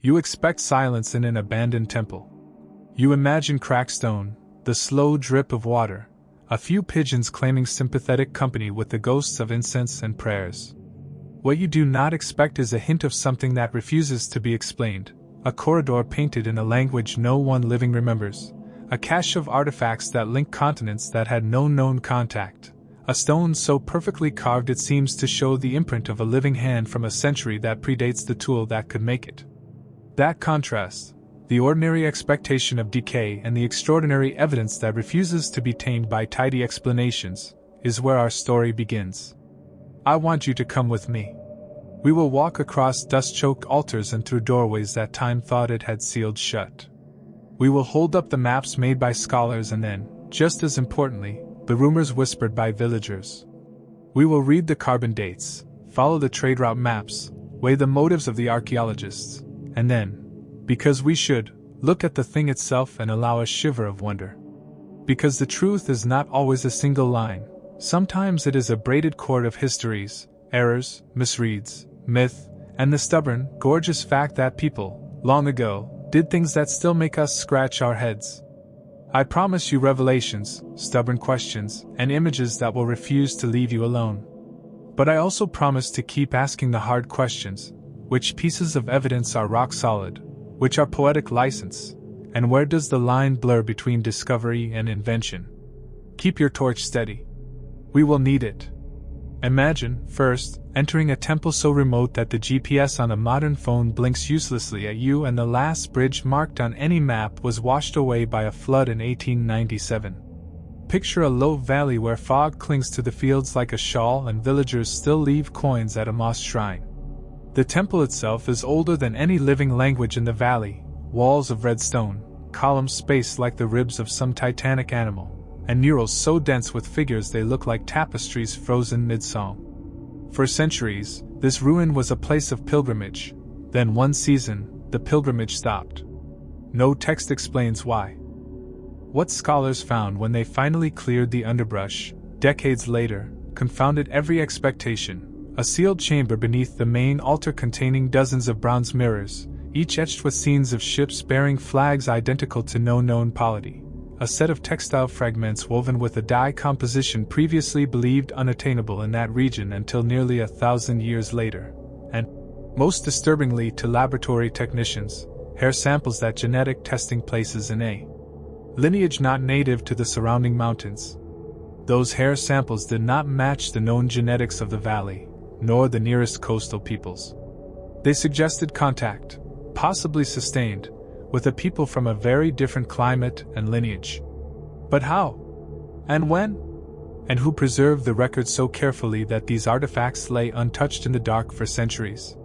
You expect silence in an abandoned temple. You imagine cracked stone, the slow drip of water, a few pigeons claiming sympathetic company with the ghosts of incense and prayers. What you do not expect is a hint of something that refuses to be explained, a corridor painted in a language no one living remembers, a cache of artifacts that link continents that had no known contact, a stone so perfectly carved it seems to show the imprint of a living hand from a century that predates the tool that could make it. That contrast, the ordinary expectation of decay and the extraordinary evidence that refuses to be tamed by tidy explanations, is where our story begins. I want you to come with me. We will walk across dust-choked altars and through doorways that time thought it had sealed shut. We will hold up the maps made by scholars and then, just as importantly, the rumors whispered by villagers. We will read the carbon dates, follow the trade route maps, weigh the motives of the archaeologists, and then, because we should, look at the thing itself and allow a shiver of wonder. Because the truth is not always a single line. Sometimes it is a braided cord of histories, errors, misreads, myth, and the stubborn, gorgeous fact that people, long ago, did things that still make us scratch our heads. I promise you revelations, stubborn questions, and images that will refuse to leave you alone. But I also promise to keep asking the hard questions: which pieces of evidence are rock solid, which are poetic license, and where does the line blur between discovery and invention? Keep your torch steady. We will need it. Imagine, first, entering a temple so remote that the GPS on a modern phone blinks uselessly at you and the last bridge marked on any map was washed away by a flood in 1897. Picture a low valley where fog clings to the fields like a shawl and villagers still leave coins at a moss shrine. The temple itself is older than any living language in the valley, walls of red stone, columns spaced like the ribs of some titanic animal, and murals so dense with figures they look like tapestries frozen mid-song. For centuries, this ruin was a place of pilgrimage. Then one season, the pilgrimage stopped. No text explains why. What scholars found when they finally cleared the underbrush, decades later, confounded every expectation: a sealed chamber beneath the main altar containing dozens of bronze mirrors, each etched with scenes of ships bearing flags identical to no known polity. A set of textile fragments woven with a dye composition previously believed unattainable in that region until nearly 1,000 years later. And, most disturbingly to laboratory technicians, hair samples that genetic testing places in a lineage not native to the surrounding mountains. Those hair samples did not match the known genetics of the valley, nor the nearest coastal peoples. They suggested contact, possibly sustained, with a people from a very different climate and lineage. But how? And when? And who preserved the record so carefully that these artifacts lay untouched in the dark for centuries?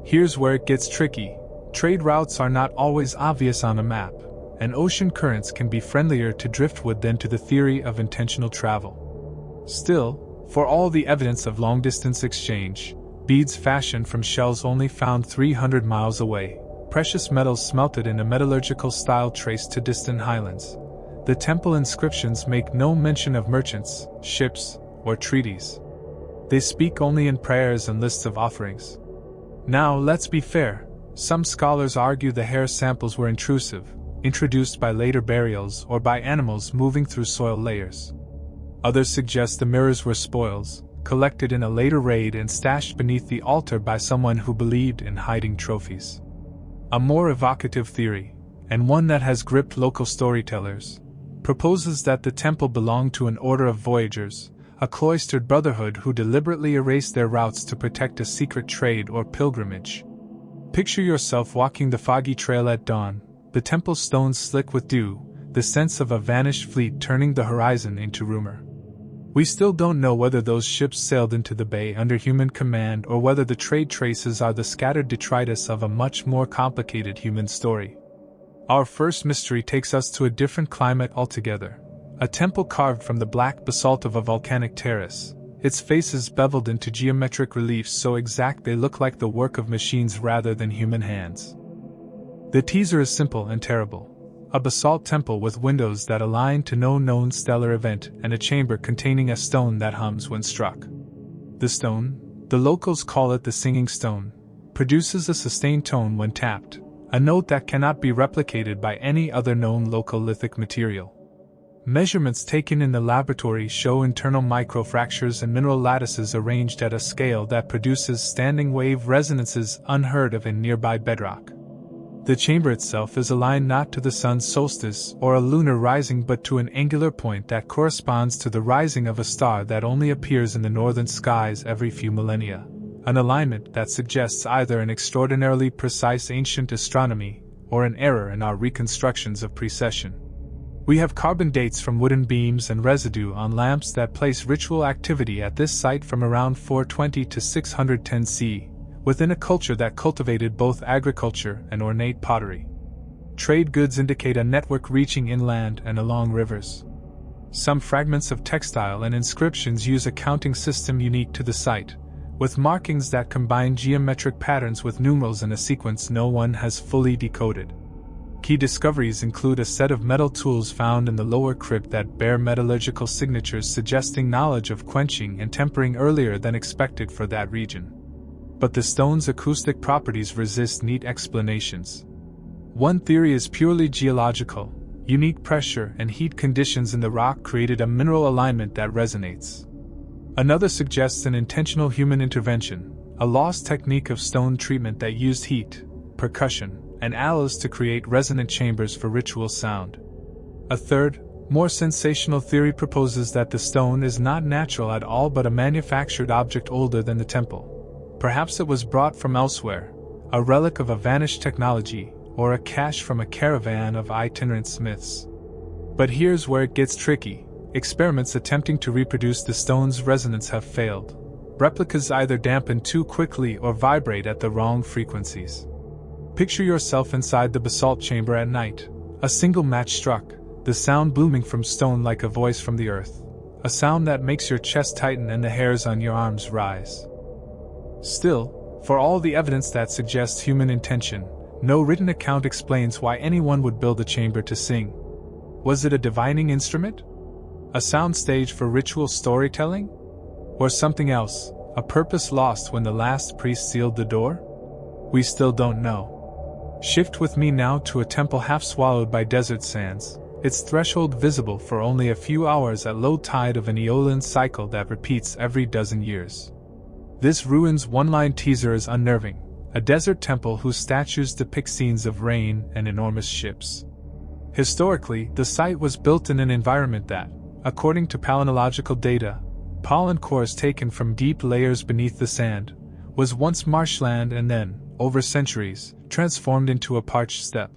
Here's where it gets tricky. Trade routes are not always obvious on a map, and ocean currents can be friendlier to driftwood than to the theory of intentional travel. Still, for all the evidence of long-distance exchange, beads fashioned from shells only found 300 miles away, precious metals smelted in a metallurgical style traced to distant highlands, the temple inscriptions make no mention of merchants, ships, or treaties. They speak only in prayers and lists of offerings. Now, let's be fair. Some scholars argue the hair samples were intrusive, introduced by later burials or by animals moving through soil layers. Others suggest the mirrors were spoils, collected in a later raid and stashed beneath the altar by someone who believed in hiding trophies. A more evocative theory, and one that has gripped local storytellers, proposes that the temple belonged to an order of voyagers, a cloistered brotherhood who deliberately erased their routes to protect a secret trade or pilgrimage. Picture yourself walking the foggy trail at dawn, the temple stones slick with dew, the sense of a vanished fleet turning the horizon into rumor. We still don't know whether those ships sailed into the bay under human command or whether the trade traces are the scattered detritus of a much more complicated human story. Our first mystery takes us to a different climate altogether. A temple carved from the black basalt of a volcanic terrace, its faces beveled into geometric reliefs so exact they look like the work of machines rather than human hands. The teaser is simple and terrible. A basalt temple with windows that align to no known stellar event and a chamber containing a stone that hums when struck. The stone, the locals call it the singing stone, produces a sustained tone when tapped, a note that cannot be replicated by any other known local lithic material. Measurements taken in the laboratory show internal microfractures and mineral lattices arranged at a scale that produces standing wave resonances unheard of in nearby bedrock. The chamber itself is aligned not to the sun's solstice or a lunar rising but to an angular point that corresponds to the rising of a star that only appears in the northern skies every few millennia, an alignment that suggests either an extraordinarily precise ancient astronomy or an error in our reconstructions of precession. We have carbon dates from wooden beams and residue on lamps that place ritual activity at this site from around 420 to 610 CE, within a culture that cultivated both agriculture and ornate pottery. Trade goods indicate a network reaching inland and along rivers. Some fragments of textile and inscriptions use a counting system unique to the site, with markings that combine geometric patterns with numerals in a sequence no one has fully decoded. Key discoveries include a set of metal tools found in the lower crypt that bear metallurgical signatures suggesting knowledge of quenching and tempering earlier than expected for that region. But the stone's acoustic properties resist neat explanations. One theory is purely geological. Unique pressure and heat conditions in the rock created a mineral alignment that resonates. Another suggests an intentional human intervention, a lost technique of stone treatment that used heat, percussion, and aloes to create resonant chambers for ritual sound. A third, more sensational theory proposes that the stone is not natural at all but a manufactured object older than the temple. Perhaps it was brought from elsewhere, a relic of a vanished technology, or a cache from a caravan of itinerant smiths. But here's where it gets tricky. Experiments attempting to reproduce the stone's resonance have failed. Replicas either dampen too quickly or vibrate at the wrong frequencies. Picture yourself inside the basalt chamber at night. A single match struck, the sound booming from stone like a voice from the earth. A sound that makes your chest tighten and the hairs on your arms rise. Still, for all the evidence that suggests human intention, no written account explains why anyone would build a chamber to sing. Was it a divining instrument? A sound stage for ritual storytelling? Or something else, a purpose lost when the last priest sealed the door? We still don't know. Shift with me now to a temple half swallowed by desert sands, its threshold visible for only a few hours at low tide of an Aeolian cycle that repeats every dozen years. This ruin's one-line teaser is unnerving, a desert temple whose statues depict scenes of rain and enormous ships. Historically, the site was built in an environment that, according to palynological data, pollen cores taken from deep layers beneath the sand, was once marshland and then, over centuries, transformed into a parched steppe.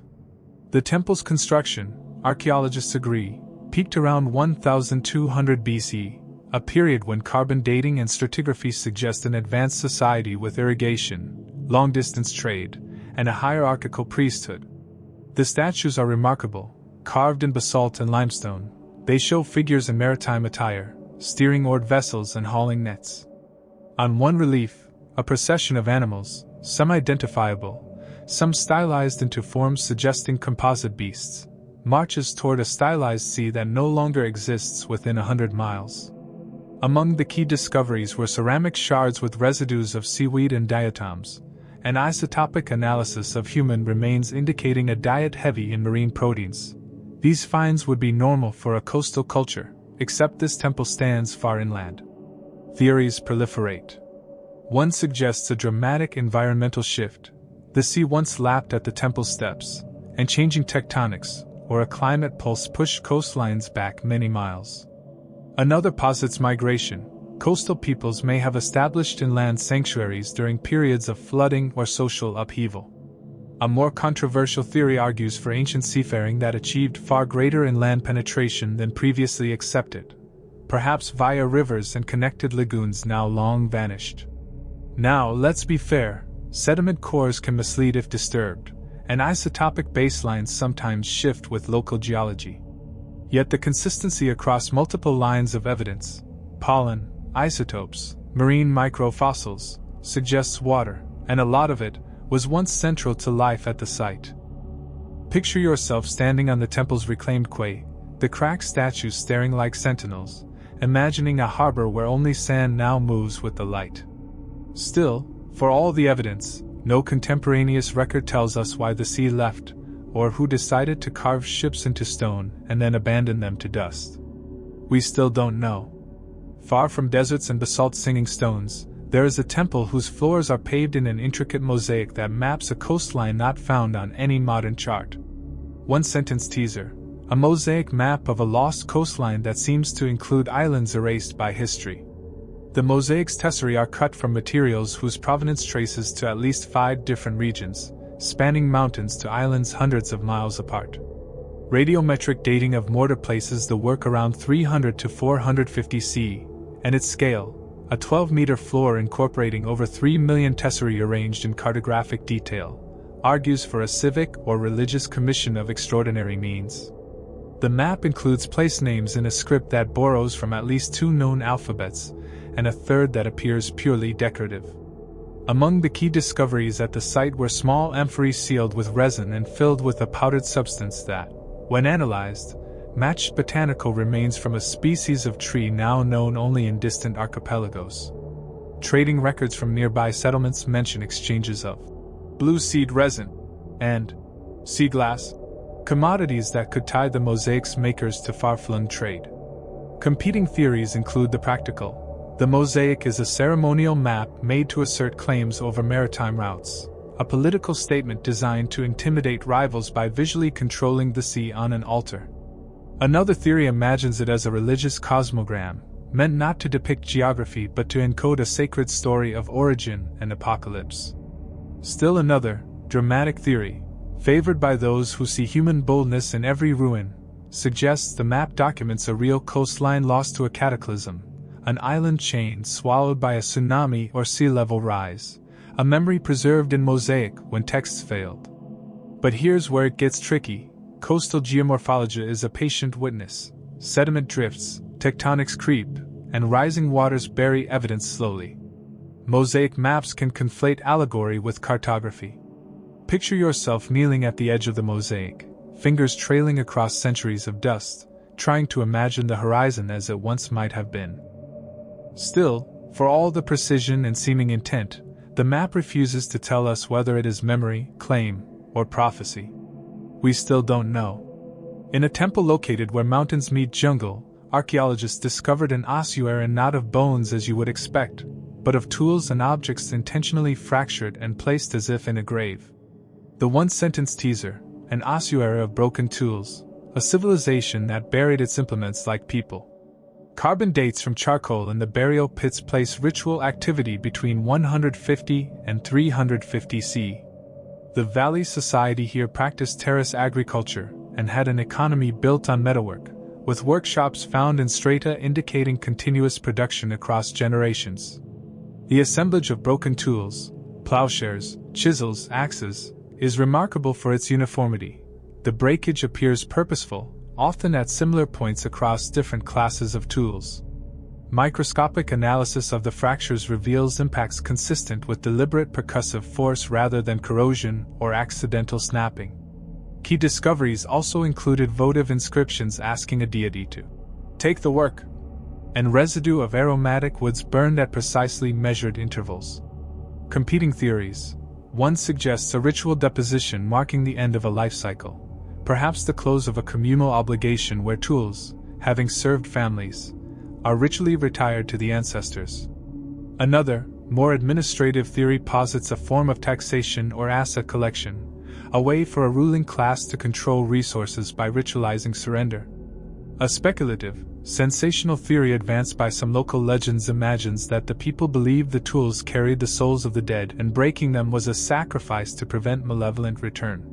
The temple's construction, archaeologists agree, peaked around 1200 BC, a period when carbon dating and stratigraphy suggest an advanced society with irrigation, long-distance trade, and a hierarchical priesthood. The statues are remarkable, carved in basalt and limestone. They show figures in maritime attire, steering oared vessels and hauling nets. On one relief, a procession of animals, some identifiable, some stylized into forms suggesting composite beasts, marches toward a stylized sea that no longer exists within 100 miles. Among the key discoveries were ceramic shards with residues of seaweed and diatoms, an isotopic analysis of human remains indicating a diet heavy in marine proteins. These finds would be normal for a coastal culture, except this temple stands far inland. Theories proliferate. One suggests a dramatic environmental shift. The sea once lapped at the temple steps, and changing tectonics, or a climate pulse pushed coastlines back many miles. Another posits migration. Coastal peoples may have established inland sanctuaries during periods of flooding or social upheaval. A more controversial theory argues for ancient seafaring that achieved far greater inland penetration than previously accepted, perhaps via rivers and connected lagoons now long vanished. Now, let's be fair, sediment cores can mislead if disturbed, and isotopic baselines sometimes shift with local geology. Yet the consistency across multiple lines of evidence, pollen, isotopes, marine microfossils, suggests water, and a lot of it, was once central to life at the site. Picture yourself standing on the temple's reclaimed quay, the cracked statues staring like sentinels, imagining a harbor where only sand now moves with the light. Still, for all the evidence, No contemporaneous record tells us why the sea left, or who decided to carve ships into stone and then abandon them to dust. We still don't know. Far from deserts and basalt-singing stones, there is a temple whose floors are paved in an intricate mosaic that maps a coastline not found on any modern chart. One-sentence teaser: a mosaic map of a lost coastline that seems to include islands erased by history. The mosaic's tesserae are cut from materials whose provenance traces to at least 5 different regions, spanning mountains to islands hundreds of miles apart. Radiometric dating of mortar places the work around 300 to 450 CE, and its scale, a 12-meter floor incorporating over 3 million tesserae arranged in cartographic detail, argues for a civic or religious commission of extraordinary means. The map includes place names in a script that borrows from at least 2 known alphabets, and a third that appears purely decorative. Among the key discoveries at the site were small amphorae sealed with resin and filled with a powdered substance that, when analyzed, matched botanical remains from a species of tree now known only in distant archipelagos. Trading records from nearby settlements mention exchanges of blue seed resin and sea glass, commodities that could tie the mosaic's makers to far-flung trade. Competing theories include the practical: the mosaic is a ceremonial map made to assert claims over maritime routes, a political statement designed to intimidate rivals by visually controlling the sea on an altar. Another theory imagines it as a religious cosmogram, meant not to depict geography but to encode a sacred story of origin and apocalypse. Still another, dramatic theory, favored by those who see human boldness in every ruin, suggests the map documents a real coastline lost to a cataclysm, an island chain swallowed by a tsunami or sea level rise, a memory preserved in mosaic when texts failed. But here's where it gets tricky. Coastal geomorphology is a patient witness. Sediment drifts, tectonics creep, and rising waters bury evidence slowly. Mosaic maps can conflate allegory with cartography. Picture yourself kneeling at the edge of the mosaic, fingers trailing across centuries of dust, trying to imagine the horizon as it once might have been. Still, for all the precision and seeming intent, the map refuses to tell us whether it is memory, claim, or prophecy. We still don't know. In a temple located where mountains meet jungle, archaeologists discovered an ossuary not of bones as you would expect, but of tools and objects intentionally fractured and placed as if in a grave. The one-sentence teaser: an ossuary of broken tools, a civilization that buried its implements like people. Carbon dates from charcoal in the burial pits place ritual activity between 150 and 350 CE. The Valley Society here practiced terrace agriculture and had an economy built on metalwork, with workshops found in strata indicating continuous production across generations. The assemblage of broken tools, plowshares, chisels, axes, is remarkable for its uniformity. The breakage appears purposeful, often at similar points across different classes of tools. Microscopic analysis of the fractures reveals impacts consistent with deliberate percussive force rather than corrosion or accidental snapping. Key discoveries also included votive inscriptions asking a deity to take the work, and residue of aromatic woods burned at precisely measured intervals. Competing theories: one suggests a ritual deposition marking the end of a life cycle, perhaps the close of a communal obligation where tools, having served families, are ritually retired to the ancestors. Another, more administrative theory posits a form of taxation or asset collection, a way for a ruling class to control resources by ritualizing surrender. A speculative, sensational theory advanced by some local legends imagines that the people believed the tools carried the souls of the dead and breaking them was a sacrifice to prevent malevolent return.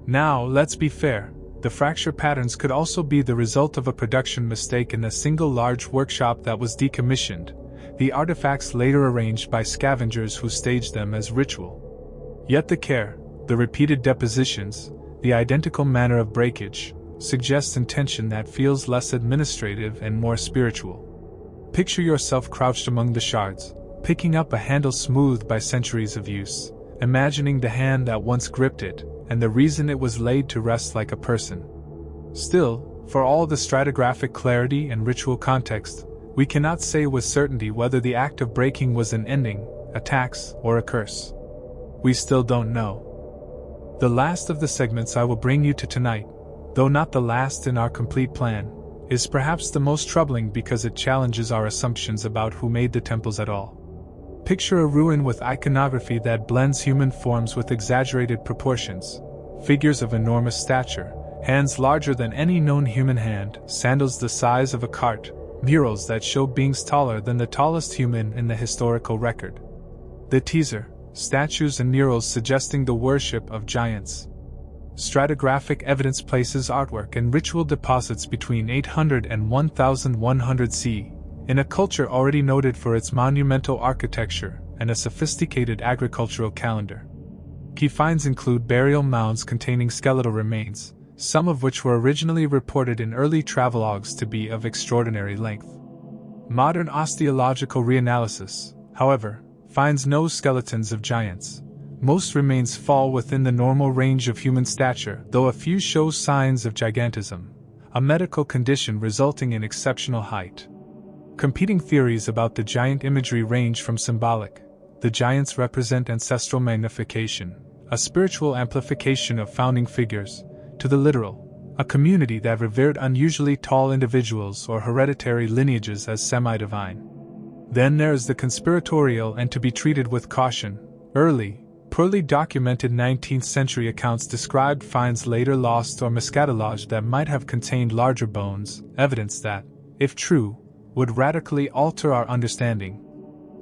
Now, let's be fair, the fracture patterns could also be the result of a production mistake in a single large workshop that was decommissioned, the artifacts later arranged by scavengers who staged them as ritual. Yet the care, the repeated depositions, the identical manner of breakage, suggests intention that feels less administrative and more spiritual. Picture yourself crouched among the shards, picking up a handle smoothed by centuries of use, imagining the hand that once gripped it, and the reason it was laid to rest like a person. Still, for all the stratigraphic clarity and ritual context, we cannot say with certainty whether the act of breaking was an ending, a tax, or a curse. We still don't know. The last of the segments I will bring you to tonight, though not the last in our complete plan, is perhaps the most troubling because it challenges our assumptions about who made the temples at all. Picture a ruin with iconography that blends human forms with exaggerated proportions, figures of enormous stature, hands larger than any known human hand, sandals the size of a cart, murals that show beings taller than the tallest human in the historical record. The teaser, statues and murals suggesting the worship of giants. Stratigraphic evidence places artwork and ritual deposits between 800 and 1100 CE, in a culture already noted for its monumental architecture and a sophisticated agricultural calendar. Key finds include burial mounds containing skeletal remains, some of which were originally reported in early travelogues to be of extraordinary length. Modern osteological reanalysis, however, finds no skeletons of giants. Most remains fall within the normal range of human stature, though a few show signs of gigantism, a medical condition resulting in exceptional height. Competing theories about the giant imagery range from symbolic, the giants represent ancestral magnification, a spiritual amplification of founding figures, to the literal, a community that revered unusually tall individuals or hereditary lineages as semi-divine. Then there is the conspiratorial and to be treated with caution. Early, poorly documented 19th century accounts described finds later lost or miscatalogued that might have contained larger bones, evidence that, if true, would radically alter our understanding.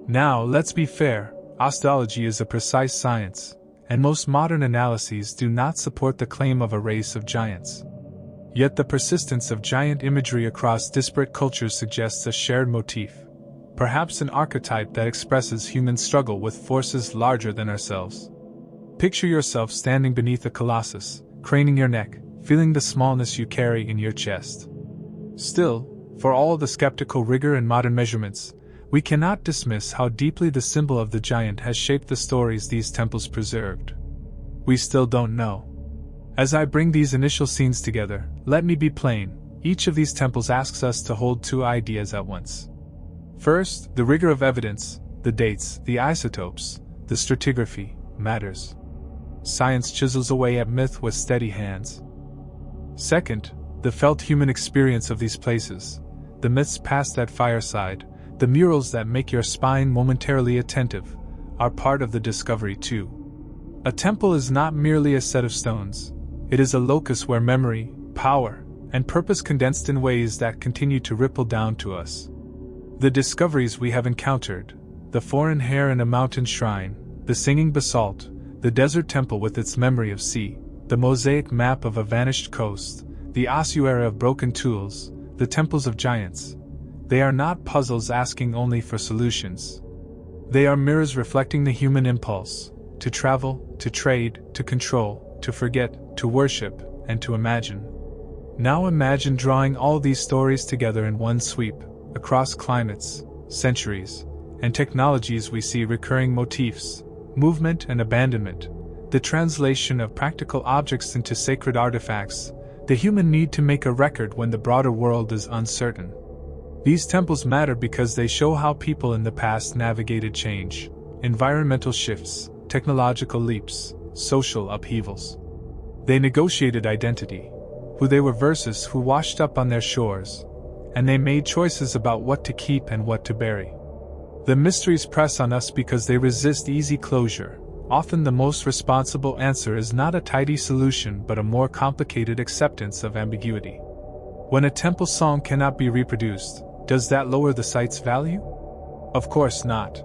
Now, let's be fair, osteology is a precise science, and most modern analyses do not support the claim of a race of giants. Yet the persistence of giant imagery across disparate cultures suggests a shared motif, perhaps an archetype that expresses human struggle with forces larger than ourselves. Picture yourself standing beneath a colossus, craning your neck, feeling the smallness you carry in your chest. Still, for all the skeptical rigor and modern measurements, we cannot dismiss how deeply the symbol of the giant has shaped the stories these temples preserved. We still don't know. As I bring these initial scenes together, let me be plain, each of these temples asks us to hold two ideas at once. First, the rigor of evidence, the dates, the isotopes, the stratigraphy, matters. Science chisels away at myth with steady hands. Second, the felt human experience of these places, the myths passed at fireside, the murals that make your spine momentarily attentive, are part of the discovery too. A temple is not merely a set of stones, it is a locus where memory, power, and purpose condensed in ways that continue to ripple down to us. The discoveries we have encountered, the foreign hair in a mountain shrine, the singing basalt, the desert temple with its memory of sea, the mosaic map of a vanished coast, the ossuary of broken tools, the temples of giants. They are not puzzles asking only for solutions. They are mirrors reflecting the human impulse, to travel, to trade, to control, to forget, to worship, and to imagine. Now imagine drawing all these stories together in one sweep, across climates, centuries, and technologies. We see recurring motifs, movement and abandonment, the translation of practical objects into sacred artifacts, the human need to make a record when the broader world is uncertain. These temples matter because they show how people in the past navigated change, environmental shifts, technological leaps, social upheavals. They negotiated identity, who they were versus who washed up on their shores, and they made choices about what to keep and what to bury. The mysteries press on us because they resist easy closure. Often the most responsible answer is not a tidy solution but a more complicated acceptance of ambiguity. When a temple song cannot be reproduced, does that lower the site's value? Of course not.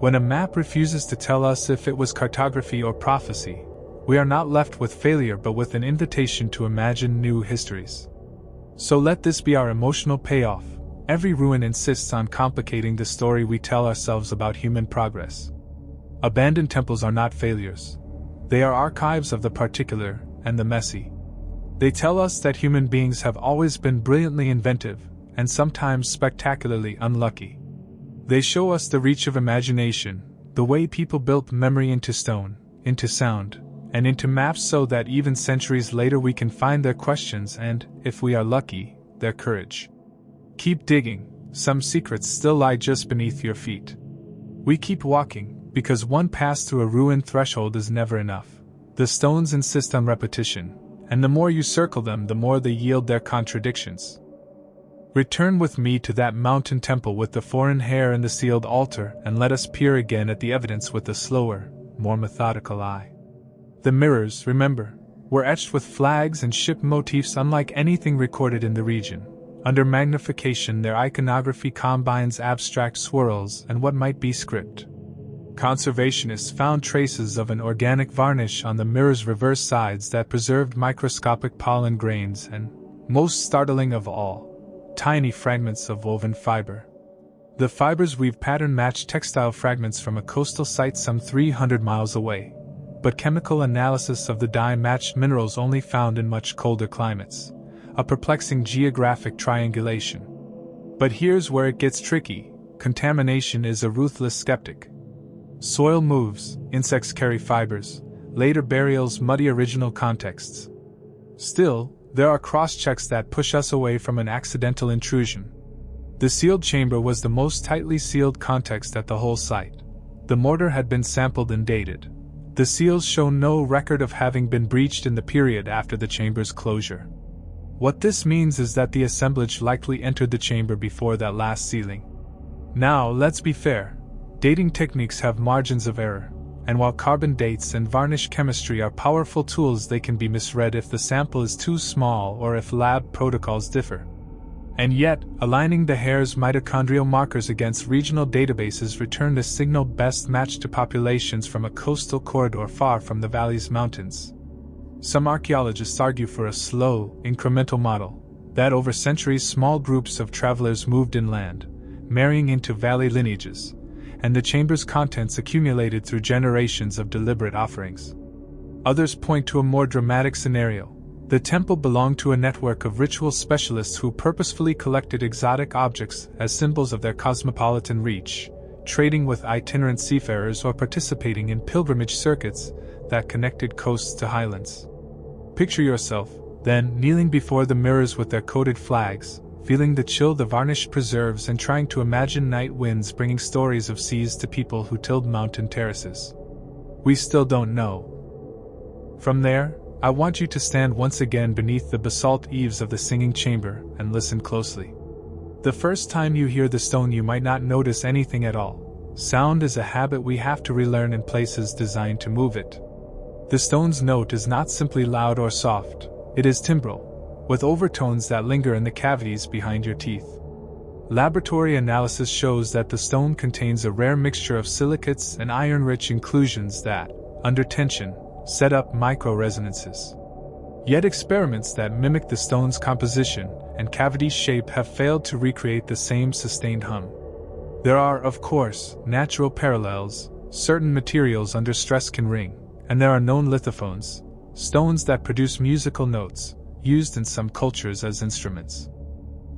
When a map refuses to tell us if it was cartography or prophecy, we are not left with failure but with an invitation to imagine new histories. So let this be our emotional payoff. Every ruin insists on complicating the story we tell ourselves about human progress. Abandoned temples are not failures. They are archives of the particular and the messy. They tell us that human beings have always been brilliantly inventive, and sometimes spectacularly unlucky. They show us the reach of imagination, the way people built memory into stone, into sound, and into maps so that even centuries later we can find their questions and, if we are lucky, their courage. Keep digging, some secrets still lie just beneath your feet. We keep walking, Because one pass through a ruined threshold is never enough. The stones insist on repetition, and the more you circle them, the more they yield their contradictions. Return with me to that mountain temple with the foreign hair and the sealed altar, and let us peer again at the evidence with a slower, more methodical eye. The mirrors, remember, were etched with flags and ship motifs unlike anything recorded in the region. Under magnification, their iconography combines abstract swirls and what might be script. Conservationists found traces of an organic varnish on the mirror's reverse sides that preserved microscopic pollen grains and, most startling of all, tiny fragments of woven fiber. The fibers weave pattern matched textile fragments from a coastal site some 300 miles away, but chemical analysis of the dye matched minerals only found in much colder climates, a perplexing geographic triangulation. But here's where it gets tricky: contamination is a ruthless skeptic. Soil moves, insects carry fibers, later burials muddy original contexts. Still, there are cross-checks that push us away from an accidental intrusion. The sealed chamber was the most tightly sealed context at the whole site. The mortar had been sampled and dated. The seals show no record of having been breached in the period after the chamber's closure. What this means is that the assemblage likely entered the chamber before that last sealing. Now, let's be fair. Dating techniques have margins of error, and while carbon dates and varnish chemistry are powerful tools, they can be misread if the sample is too small or if lab protocols differ. And yet, aligning the hair's mitochondrial markers against regional databases returned a signal best matched to populations from a coastal corridor far from the valley's mountains. Some archaeologists argue for a slow, incremental model, that over centuries small groups of travelers moved inland, marrying into valley lineages, and the chamber's contents accumulated through generations of deliberate offerings. Others point to a more dramatic scenario. The temple belonged to a network of ritual specialists who purposefully collected exotic objects as symbols of their cosmopolitan reach, trading with itinerant seafarers or participating in pilgrimage circuits that connected coasts to highlands. Picture yourself, then, kneeling before the mirrors with their coated flags, feeling the chill the varnish preserves and trying to imagine night winds bringing stories of seas to people who tilled mountain terraces. We still don't know. From there, I want you to stand once again beneath the basalt eaves of the singing chamber and listen closely. The first time you hear the stone, you might not notice anything at all. Sound is a habit we have to relearn in places designed to move it. The stone's note is not simply loud or soft, it is timbral, with overtones that linger in the cavities behind your teeth. Laboratory analysis shows that the stone contains a rare mixture of silicates and iron-rich inclusions that, under tension, set up micro-resonances. Yet experiments that mimic the stone's composition and cavity shape have failed to recreate the same sustained hum. There are, of course, natural parallels. Certain materials under stress can ring, and there are known lithophones, stones that produce musical notes, used in some cultures as instruments.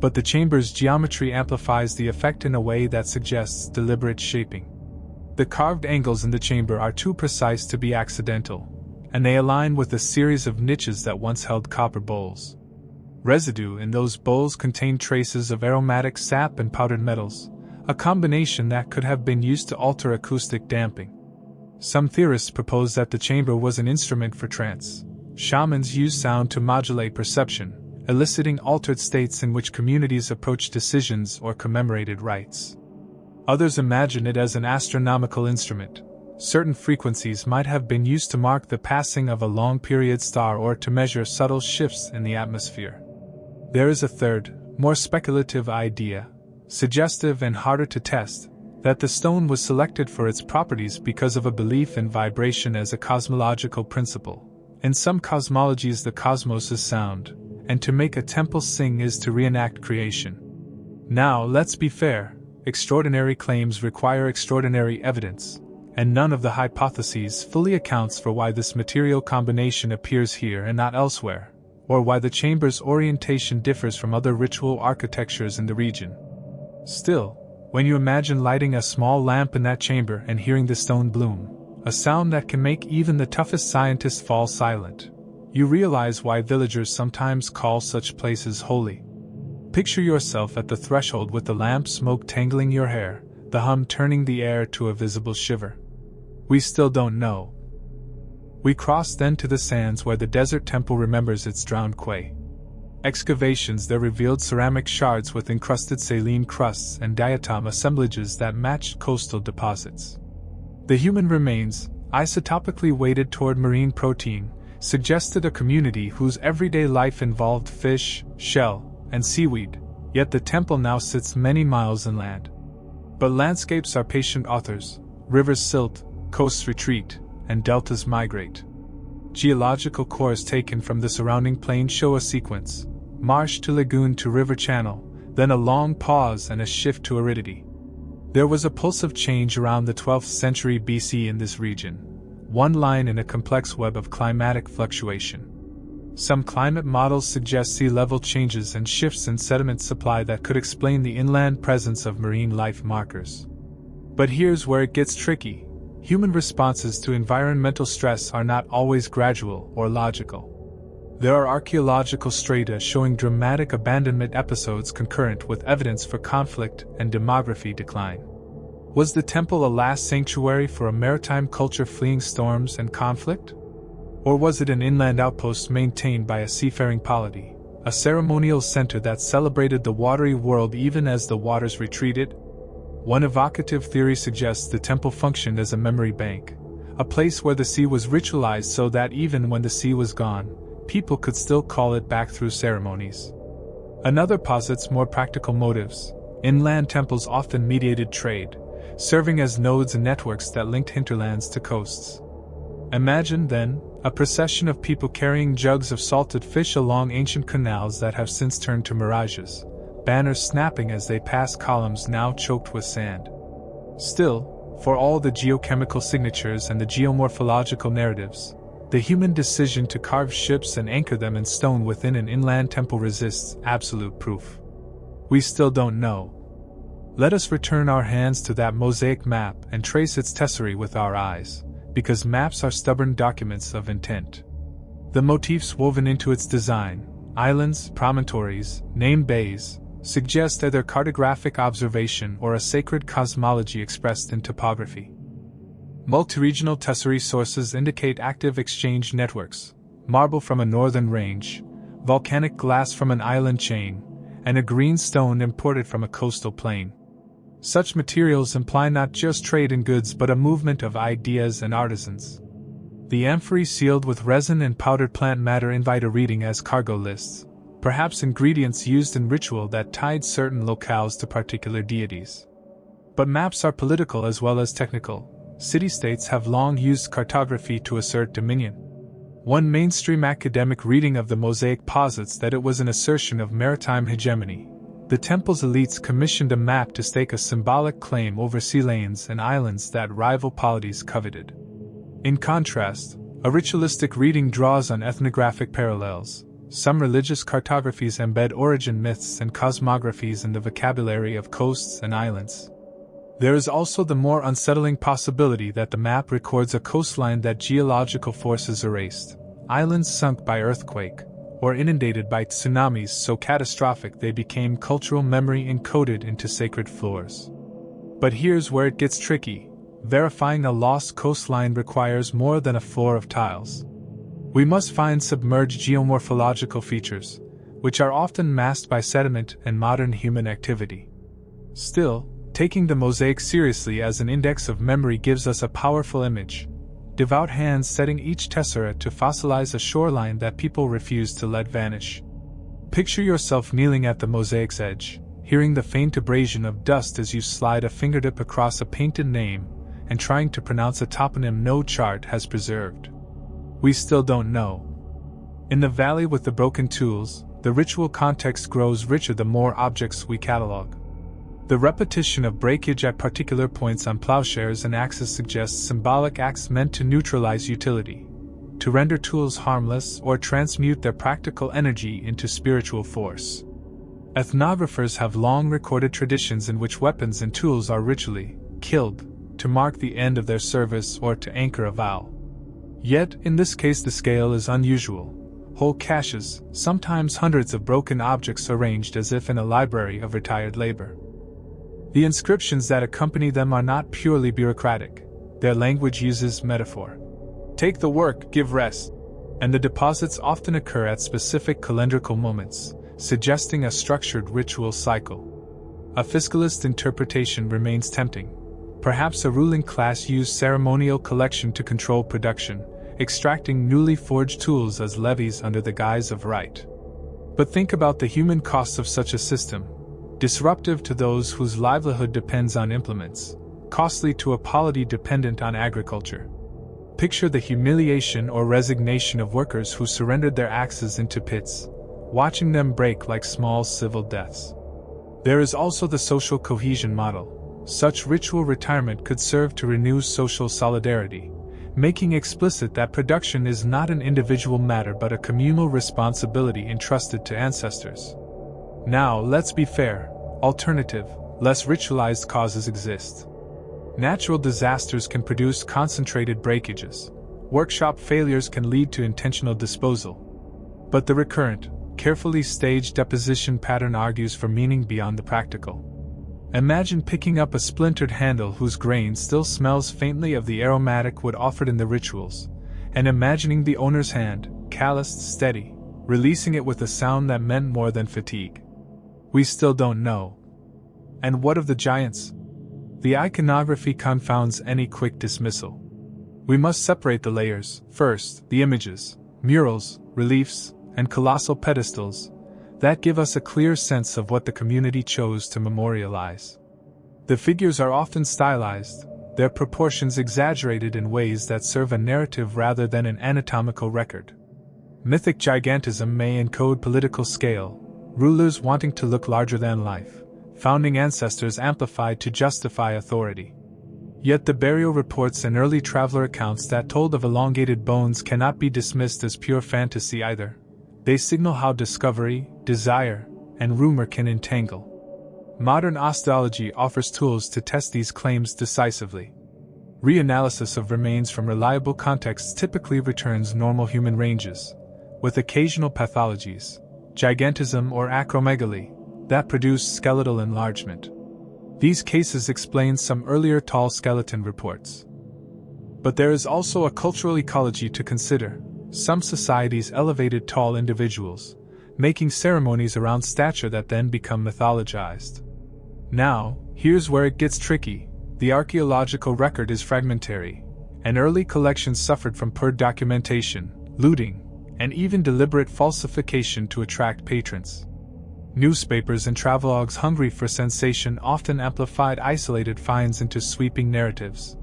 But the chamber's geometry amplifies the effect in a way that suggests deliberate shaping. The carved angles in the chamber are too precise to be accidental, and they align with a series of niches that once held copper bowls. Residue in those bowls contained traces of aromatic sap and powdered metals, a combination that could have been used to alter acoustic damping. Some theorists propose that the chamber was an instrument for trance. Shamans used sound to modulate perception, eliciting altered states in which communities approached decisions or commemorated rites. Others imagine it as an astronomical instrument. Certain frequencies might have been used to mark the passing of a long-period star or to measure subtle shifts in the atmosphere. There is a third, more speculative idea, suggestive and harder to test, that the stone was selected for its properties because of a belief in vibration as a cosmological principle. In some cosmologies, the cosmos is sound, and to make a temple sing is to reenact creation. Now, let's be fair, extraordinary claims require extraordinary evidence, and none of the hypotheses fully accounts for why this material combination appears here and not elsewhere, or why the chamber's orientation differs from other ritual architectures in the region. Still, when you imagine lighting a small lamp in that chamber and hearing the stone bloom, a sound that can make even the toughest scientists fall silent, you realize why villagers sometimes call such places holy. Picture yourself at the threshold with the lamp smoke tangling your hair, the hum turning the air to a visible shiver. We still don't know. We cross then to the sands where the desert temple remembers its drowned quay. Excavations there revealed ceramic shards with encrusted saline crusts and diatom assemblages that matched coastal deposits. The human remains, isotopically weighted toward marine protein, suggested a community whose everyday life involved fish, shell, and seaweed, yet the temple now sits many miles inland. But landscapes are patient authors, rivers silt, coasts retreat, and deltas migrate. Geological cores taken from the surrounding plain show a sequence: marsh to lagoon to river channel, then a long pause and a shift to aridity. There was a pulse of change around the 12th century BC in this region, one line in a complex web of climatic fluctuation. Some climate models suggest sea level changes and shifts in sediment supply that could explain the inland presence of marine life markers. But here's where it gets tricky. Human responses to environmental stress are not always gradual or logical. There are archaeological strata showing dramatic abandonment episodes concurrent with evidence for conflict and demography decline. Was the temple a last sanctuary for a maritime culture fleeing storms and conflict? Or was it an inland outpost maintained by a seafaring polity, a ceremonial center that celebrated the watery world even as the waters retreated? One evocative theory suggests the temple functioned as a memory bank, a place where the sea was ritualized so that even when the sea was gone, people could still call it back through ceremonies. Another posits more practical motives. Inland temples often mediated trade, serving as nodes and networks that linked hinterlands to coasts. Imagine, then, a procession of people carrying jugs of salted fish along ancient canals that have since turned to mirages, banners snapping as they pass columns now choked with sand. Still, for all the geochemical signatures and the geomorphological narratives, the human decision to carve ships and anchor them in stone within an inland temple resists absolute proof. We still don't know. Let us return our hands to that mosaic map and trace its tesserae with our eyes, because maps are stubborn documents of intent. The motifs woven into its design, islands, promontories, named bays, suggest either cartographic observation or a sacred cosmology expressed in topography. Multi-regional tesserae sources indicate active exchange networks: marble from a northern range, volcanic glass from an island chain, and a green stone imported from a coastal plain. Such materials imply not just trade in goods but a movement of ideas and artisans. The amphorae sealed with resin and powdered plant matter invite a reading as cargo lists, perhaps ingredients used in ritual that tied certain locales to particular deities. But maps are political as well as technical. City-states have long used cartography to assert dominion. One mainstream academic reading of the mosaic posits that it was an assertion of maritime hegemony. The temple's elites commissioned a map to stake a symbolic claim over sea lanes and islands that rival polities coveted. In contrast, a ritualistic reading draws on ethnographic parallels. Some religious cartographies embed origin myths and cosmographies in the vocabulary of coasts and islands. There is also the more unsettling possibility that the map records a coastline that geological forces erased, islands sunk by earthquake, or inundated by tsunamis so catastrophic they became cultural memory encoded into sacred floors. But here's where it gets tricky. Verifying a lost coastline requires more than a floor of tiles. We must find submerged geomorphological features, which are often masked by sediment and modern human activity. Still, taking the mosaic seriously as an index of memory gives us a powerful image. Devout hands setting each tessera to fossilize a shoreline that people refuse to let vanish. Picture yourself kneeling at the mosaic's edge, hearing the faint abrasion of dust as you slide a fingertip across a painted name, and trying to pronounce a toponym no chart has preserved. We still don't know. In the valley with the broken tools, the ritual context grows richer the more objects we catalog. The repetition of breakage at particular points on plowshares and axes suggests symbolic acts meant to neutralize utility, to render tools harmless or transmute their practical energy into spiritual force. Ethnographers have long recorded traditions in which weapons and tools are ritually killed, to mark the end of their service or to anchor a vow. Yet, in this case the scale is unusual. Whole caches, sometimes hundreds of broken objects arranged as if in a library of retired labor. The inscriptions that accompany them are not purely bureaucratic. Their language uses metaphor. Take the work, give rest. And the deposits often occur at specific calendrical moments, suggesting a structured ritual cycle. A fiscalist interpretation remains tempting. Perhaps a ruling class used ceremonial collection to control production, extracting newly forged tools as levies under the guise of right. But think about the human costs of such a system. Disruptive to those whose livelihood depends on implements, costly to a polity dependent on agriculture. Picture the humiliation or resignation of workers who surrendered their axes into pits, watching them break like small civil deaths. There is also the social cohesion model. Such ritual retirement could serve to renew social solidarity, making explicit that production is not an individual matter but a communal responsibility entrusted to ancestors. Now, let's be fair, alternative, less ritualized causes exist. Natural disasters can produce concentrated breakages. Workshop failures can lead to intentional disposal. But the recurrent, carefully staged deposition pattern argues for meaning beyond the practical. Imagine picking up a splintered handle whose grain still smells faintly of the aromatic wood offered in the rituals, and imagining the owner's hand, calloused, steady, releasing it with a sound that meant more than fatigue. We still don't know. And what of the giants? The iconography confounds any quick dismissal. We must separate the layers. First, the images, murals, reliefs, and colossal pedestals that give us a clear sense of what the community chose to memorialize. The figures are often stylized, their proportions exaggerated in ways that serve a narrative rather than an anatomical record. Mythic gigantism may encode political scale, rulers wanting to look larger than life, founding ancestors amplified to justify authority. Yet the burial reports and early traveler accounts that told of elongated bones cannot be dismissed as pure fantasy either. They signal how discovery, desire, and rumor can entangle. Modern osteology offers tools to test these claims decisively. Reanalysis of remains from reliable contexts typically returns normal human ranges, with occasional pathologies, gigantism or acromegaly, that produce skeletal enlargement. These cases explain some earlier tall skeleton reports. But there is also a cultural ecology to consider. Some societies elevated tall individuals, making ceremonies around stature that then become mythologized. Now, here's where it gets tricky. The archaeological record is fragmentary, and early collections suffered from poor documentation, looting, and even deliberate falsification to attract patrons. Newspapers and travelogues hungry for sensation often amplified isolated finds into sweeping narratives.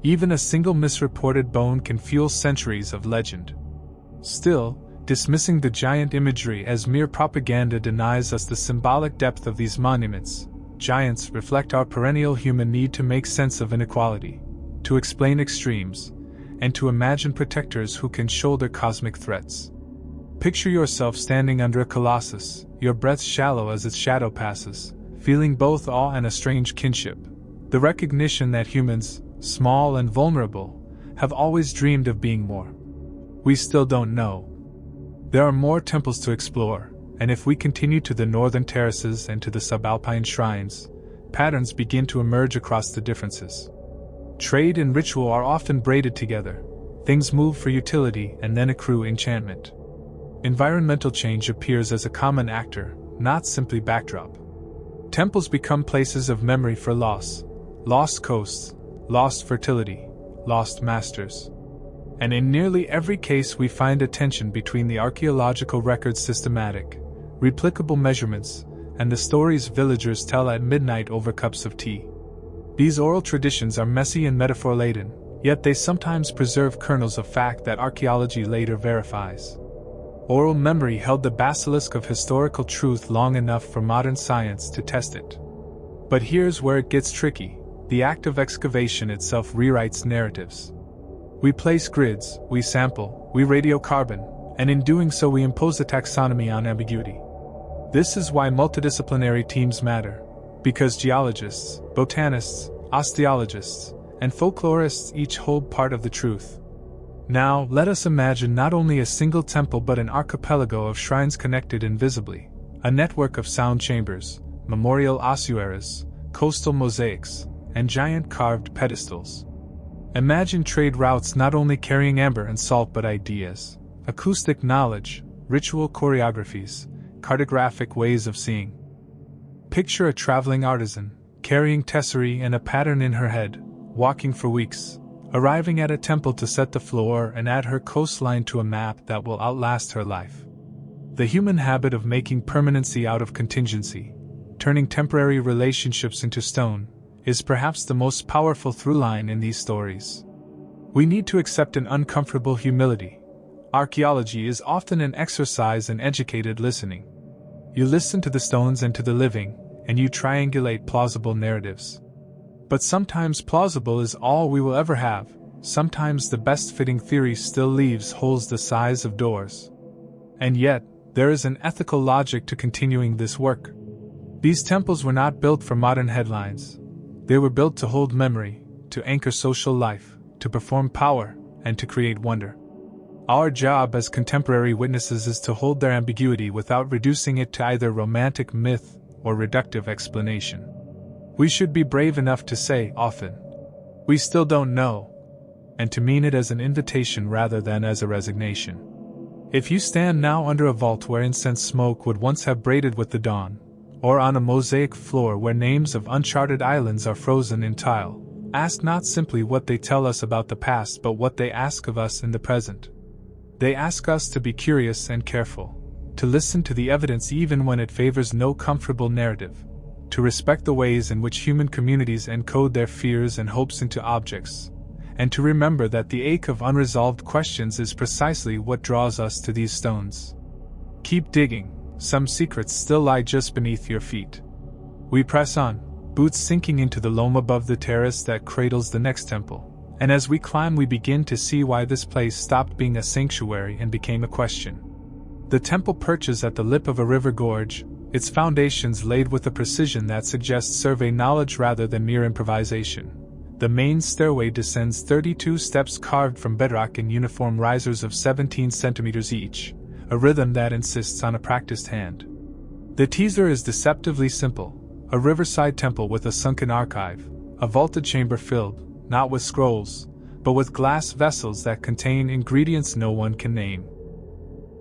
Even a single misreported bone can fuel centuries of legend. Still, dismissing the giant imagery as mere propaganda denies us the symbolic depth of these monuments. Giants reflect our perennial human need to make sense of inequality, to explain extremes, and to imagine protectors who can shoulder cosmic threats. Picture yourself standing under a colossus, your breath shallow as its shadow passes, feeling both awe and a strange kinship. The recognition that humans, small and vulnerable, have always dreamed of being more. We still don't know. There are more temples to explore, and if we continue to the northern terraces and to the subalpine shrines, patterns begin to emerge across the differences. Trade and ritual are often braided together. Things move for utility and then accrue enchantment. Environmental change appears as a common actor, not simply backdrop. Temples become places of memory for loss, lost coasts, lost fertility, lost masters. And in nearly every case we find a tension between the archaeological record's systematic, replicable measurements, and the stories villagers tell at midnight over cups of tea. These oral traditions are messy and metaphor-laden, yet they sometimes preserve kernels of fact that archaeology later verifies. Oral memory held the basilisk of historical truth long enough for modern science to test it. But here's where it gets tricky. The act of excavation itself rewrites narratives. We place grids, we sample, we radiocarbon, and in doing so we impose a taxonomy on ambiguity. This is why multidisciplinary teams matter, because geologists, botanists, osteologists, and folklorists each hold part of the truth. Now, let us imagine not only a single temple but an archipelago of shrines connected invisibly, a network of sound chambers, memorial ossuaries, coastal mosaics, and giant carved pedestals. Imagine trade routes not only carrying amber and salt but ideas, acoustic knowledge, ritual choreographies, cartographic ways of seeing. Picture a traveling artisan, carrying tesserae and a pattern in her head, walking for weeks, arriving at a temple to set the floor and add her coastline to a map that will outlast her life. The human habit of making permanency out of contingency, turning temporary relationships into stone, is perhaps the most powerful through line in these stories. We need to accept an uncomfortable humility. Archaeology is often an exercise in educated listening. You listen to the stones and to the living, and you triangulate plausible narratives. But sometimes plausible is all we will ever have. Sometimes the best-fitting theory still leaves holes the size of doors. And yet, there is an ethical logic to continuing this work. These temples were not built for modern headlines. They were built to hold memory, to anchor social life, to perform power, and to create wonder. Our job as contemporary witnesses is to hold their ambiguity without reducing it to either romantic myth or reductive explanation. We should be brave enough to say, often, "We still don't know," and to mean it as an invitation rather than as a resignation. If you stand now under a vault where incense smoke would once have braided with the dawn, or on a mosaic floor where names of uncharted islands are frozen in tile, ask not simply what they tell us about the past but what they ask of us in the present. They ask us to be curious and careful, to listen to the evidence even when it favors no comfortable narrative, to respect the ways in which human communities encode their fears and hopes into objects, and to remember that the ache of unresolved questions is precisely what draws us to these stones. Keep digging, some secrets still lie just beneath your feet. We press on, boots sinking into the loam above the terrace that cradles the next temple, and as we climb we begin to see why this place stopped being a sanctuary and became a question. The temple perches at the lip of a river gorge, its foundations laid with a precision that suggests survey knowledge rather than mere improvisation. The main stairway descends 32 steps carved from bedrock in uniform risers of 17 centimeters each, a rhythm that insists on a practiced hand. The teaser is deceptively simple: a riverside temple with a sunken archive, a vaulted chamber filled, not with scrolls, but with glass vessels that contain ingredients no one can name.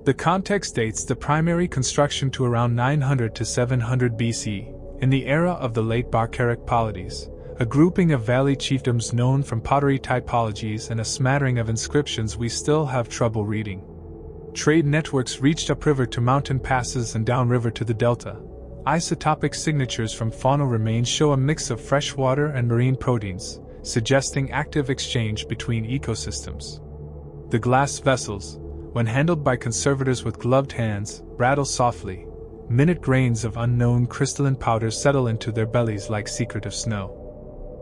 The context dates the primary construction to around 900 to 700 BC, in the era of the late barbaric polities, a grouping of valley chiefdoms known from pottery typologies and a smattering of inscriptions we still have trouble reading. Trade networks reached upriver to mountain passes and downriver to the delta. Isotopic signatures from faunal remains show a mix of freshwater and marine proteins, suggesting active exchange between ecosystems. The glass vessels, when handled by conservators with gloved hands, rattle softly. Minute grains of unknown crystalline powders settle into their bellies like secretive snow.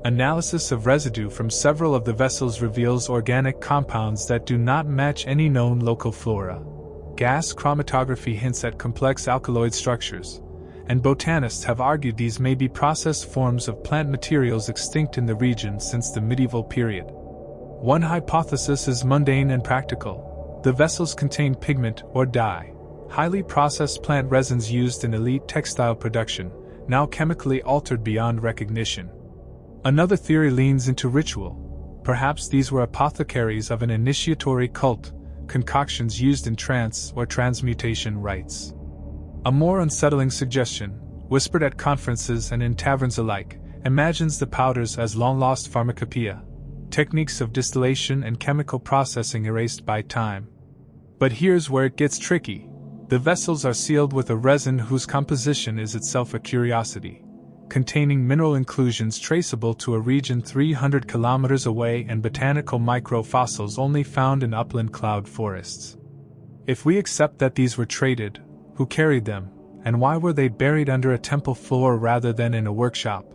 Analysis of residue from several of the vessels reveals organic compounds that do not match any known local flora. Gas chromatography hints at complex alkaloid structures, and botanists have argued these may be processed forms of plant materials extinct in the region since the medieval period. One hypothesis is mundane and practical. The vessels contain pigment or dye, highly processed plant resins used in elite textile production, now chemically altered beyond recognition. Another theory leans into ritual. Perhaps these were apothecaries of an initiatory cult, concoctions used in trance or transmutation rites. A more unsettling suggestion, whispered at conferences and in taverns alike, imagines the powders as long-lost pharmacopoeia, techniques of distillation and chemical processing erased by time. But here's where it gets tricky. The vessels are sealed with a resin whose composition is itself a curiosity, containing mineral inclusions traceable to a region 300 kilometers away and botanical microfossils only found in upland cloud forests. If we accept that these were traded, who carried them, and why were they buried under a temple floor rather than in a workshop?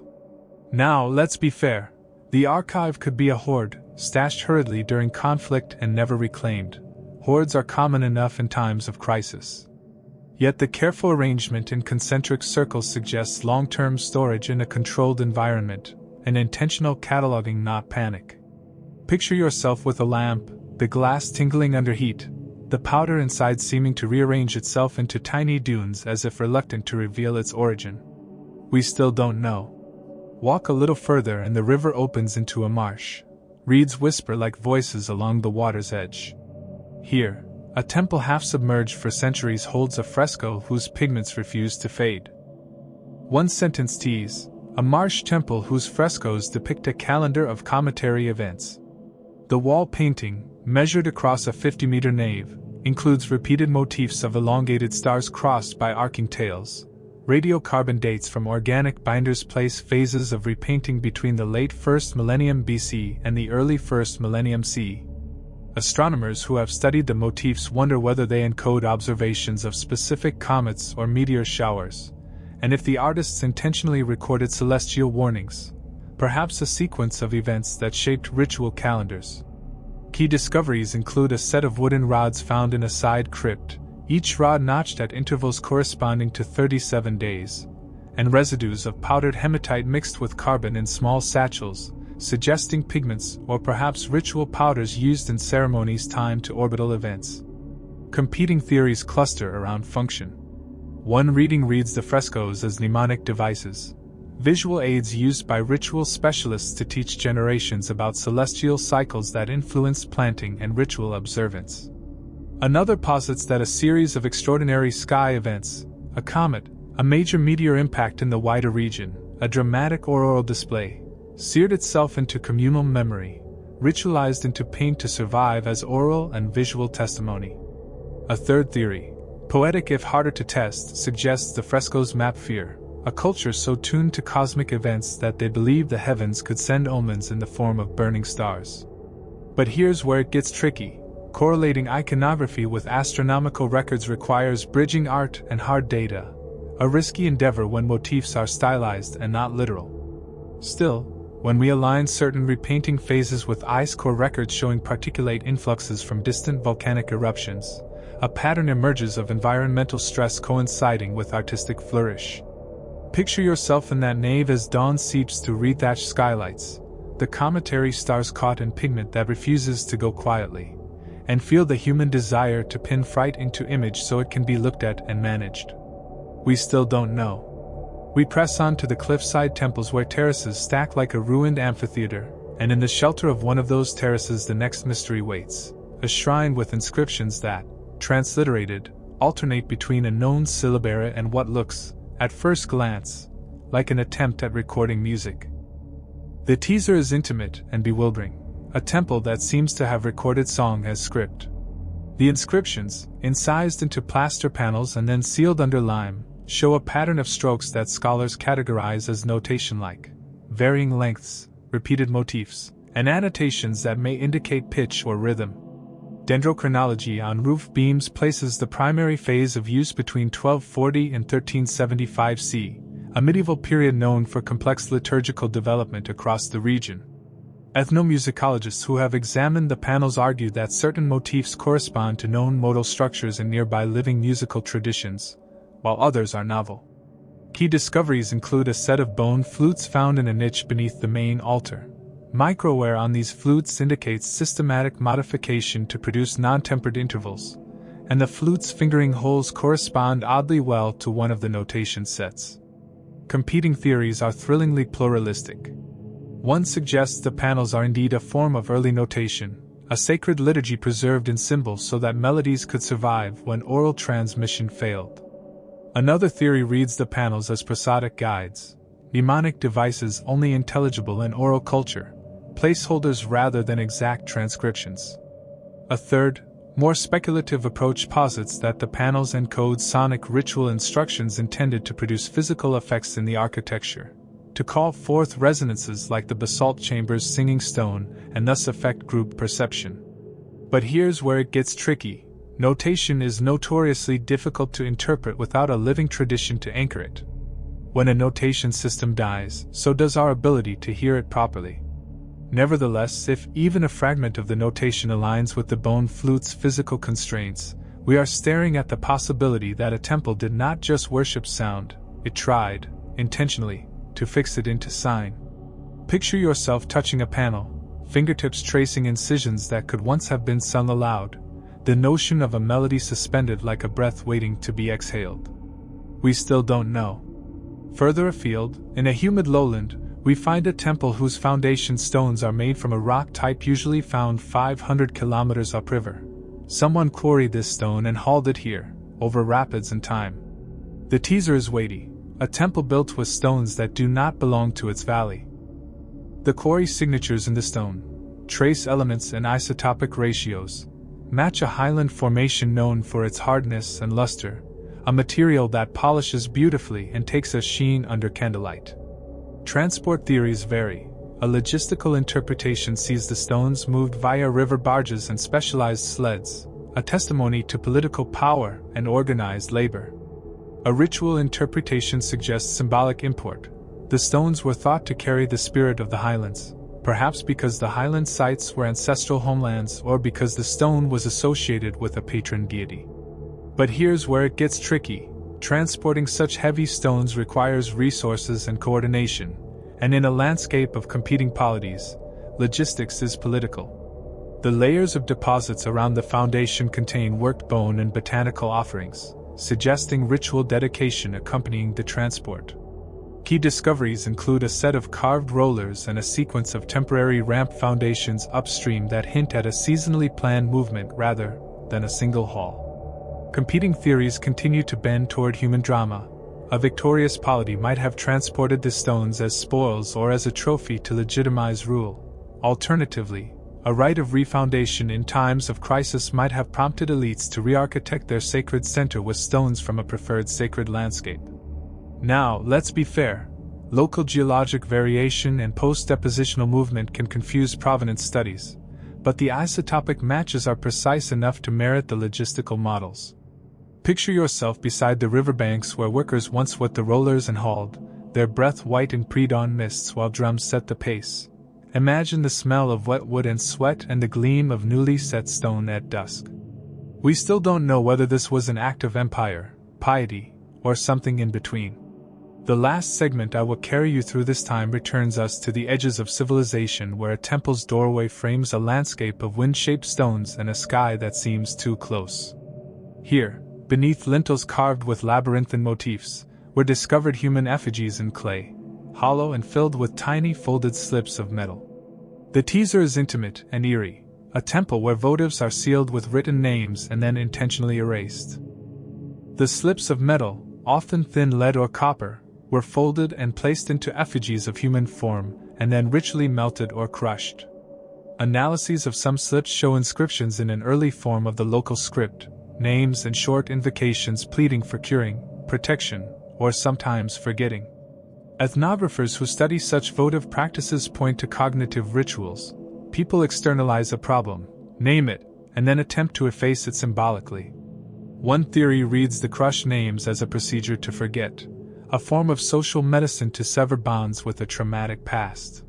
Now, let's be fair. The archive could be a hoard, stashed hurriedly during conflict and never reclaimed. Hoards are common enough in times of crisis. Yet the careful arrangement in concentric circles suggests long-term storage in a controlled environment, an intentional cataloging, not panic. Picture yourself with a lamp, the glass tingling under heat, the powder inside seeming to rearrange itself into tiny dunes as if reluctant to reveal its origin. We still don't know. Walk a little further and the river opens into a marsh. Reeds whisper like voices along the water's edge. Here, a temple half submerged for centuries holds a fresco whose pigments refuse to fade. One sentence tease, a marsh temple whose frescoes depict a calendar of cometary events. The wall painting, measured across a 50-meter nave, includes repeated motifs of elongated stars crossed by arcing tails. Radiocarbon dates from organic binders place phases of repainting between the late 1st millennium BC and the early 1st millennium CE. Astronomers who have studied the motifs wonder whether they encode observations of specific comets or meteor showers, and if the artists intentionally recorded celestial warnings, perhaps a sequence of events that shaped ritual calendars. Key discoveries include a set of wooden rods found in a side crypt, each rod notched at intervals corresponding to 37 days, and residues of powdered hematite mixed with carbon in small satchels, suggesting pigments or perhaps ritual powders used in ceremonies timed to orbital events. Competing theories cluster around function. One reading reads the frescoes as mnemonic devices, visual aids used by ritual specialists to teach generations about celestial cycles that influenced planting and ritual observance. Another posits that a series of extraordinary sky events, a comet, a major meteor impact in the wider region, a dramatic auroral display, seared itself into communal memory, ritualized into paint to survive as oral and visual testimony. A third theory, poetic if harder to test, suggests the frescoes map fear, a culture so tuned to cosmic events that they believed the heavens could send omens in the form of burning stars. But here's where it gets tricky. Correlating iconography with astronomical records requires bridging art and hard data, a risky endeavor when motifs are stylized and not literal. Still, when we align certain repainting phases with ice core records showing particulate influxes from distant volcanic eruptions, a pattern emerges of environmental stress coinciding with artistic flourish. Picture yourself in that nave as dawn seeps through rethatched skylights, the cometary stars caught in pigment that refuses to go quietly, and feel the human desire to pin fright into image so it can be looked at and managed. We still don't know. We press on to the cliffside temples where terraces stack like a ruined amphitheater, and in the shelter of one of those terraces the next mystery waits, a shrine with inscriptions that, transliterated, alternate between a known syllabary and what looks, at first glance, like an attempt at recording music. The teaser is intimate and bewildering, a temple that seems to have recorded song as script. The inscriptions, incised into plaster panels and then sealed under lime, show a pattern of strokes that scholars categorize as notation-like, varying lengths, repeated motifs, and annotations that may indicate pitch or rhythm. Dendrochronology on roof beams places the primary phase of use between 1240 and 1375 CE, a medieval period known for complex liturgical development across the region. Ethnomusicologists who have examined the panels argue that certain motifs correspond to known modal structures in nearby living musical traditions, while others are novel. Key discoveries include a set of bone flutes found in a niche beneath the main altar. Microwear on these flutes indicates systematic modification to produce non-tempered intervals, and the flute's fingering holes correspond oddly well to one of the notation sets. Competing theories are thrillingly pluralistic. One suggests the panels are indeed a form of early notation, a sacred liturgy preserved in symbols so that melodies could survive when oral transmission failed. Another theory reads the panels as prosodic guides, mnemonic devices only intelligible in oral culture, placeholders rather than exact transcriptions. A third, more speculative approach posits that the panels encode sonic ritual instructions intended to produce physical effects in the architecture, to call forth resonances like the basalt chamber's singing stone and thus affect group perception. But here's where it gets tricky. Notation is notoriously difficult to interpret without a living tradition to anchor it. When a notation system dies, so does our ability to hear it properly. Nevertheless, if even a fragment of the notation aligns with the bone flute's physical constraints, we are staring at the possibility that a temple did not just worship sound, it tried, intentionally, to fix it into sign. Picture yourself touching a panel, fingertips tracing incisions that could once have been sung aloud, the notion of a melody suspended like a breath waiting to be exhaled. We still don't know. Further afield, in a humid lowland, We find a temple whose foundation stones are made from a rock type usually found 500 kilometers upriver. Someone quarried this stone and hauled it here, over rapids and time. The teaser is weighty, a temple built with stones that do not belong to its valley. The quarry signatures in the stone, trace elements and isotopic ratios, match a highland formation known for its hardness and luster, a material that polishes beautifully and takes a sheen under candlelight. Transport theories vary. A logistical interpretation sees the stones moved via river barges and specialized sleds, a testimony to political power and organized labor. A ritual interpretation suggests symbolic import. The stones were thought to carry the spirit of the highlands, perhaps because the highland sites were ancestral homelands or because the stone was associated with a patron deity. But here's where it gets tricky. Transporting such heavy stones requires resources and coordination, and in a landscape of competing polities, logistics is political. The layers of deposits around the foundation contain worked bone and botanical offerings, suggesting ritual dedication accompanying the transport. Key discoveries include a set of carved rollers and a sequence of temporary ramp foundations upstream that hint at a seasonally planned movement rather than a single haul. Competing theories continue to bend toward human drama. A victorious polity might have transported the stones as spoils or as a trophy to legitimize rule. Alternatively, a rite of refoundation in times of crisis might have prompted elites to re-architect their sacred center with stones from a preferred sacred landscape. Now, let's be fair. Local geologic variation and post-depositional movement can confuse provenance studies, but the isotopic matches are precise enough to merit the logistical models. Picture yourself beside the riverbanks where workers once worked the rollers and hauled, their breath white in pre-dawn mists while drums set the pace. Imagine the smell of wet wood and sweat and the gleam of newly set stone at dusk. We still don't know whether this was an act of empire, piety, or something in between. The last segment I will carry you through this time returns us to the edges of civilization where a temple's doorway frames a landscape of wind-shaped stones and a sky that seems too close. Here, beneath lintels carved with labyrinthine motifs, were discovered human effigies in clay, hollow and filled with tiny folded slips of metal. The teaser is intimate and eerie, a temple where votives are sealed with written names and then intentionally erased. The slips of metal, often thin lead or copper, were folded and placed into effigies of human form and then ritually melted or crushed. Analyses of some slips show inscriptions in an early form of the local script, names and short invocations pleading for curing, protection, or sometimes forgetting. Ethnographers who study such votive practices point to cognitive rituals. People externalize a problem, name it, and then attempt to efface it symbolically. One theory reads the crushed names as a procedure to forget, a form of social medicine to sever bonds with a traumatic past.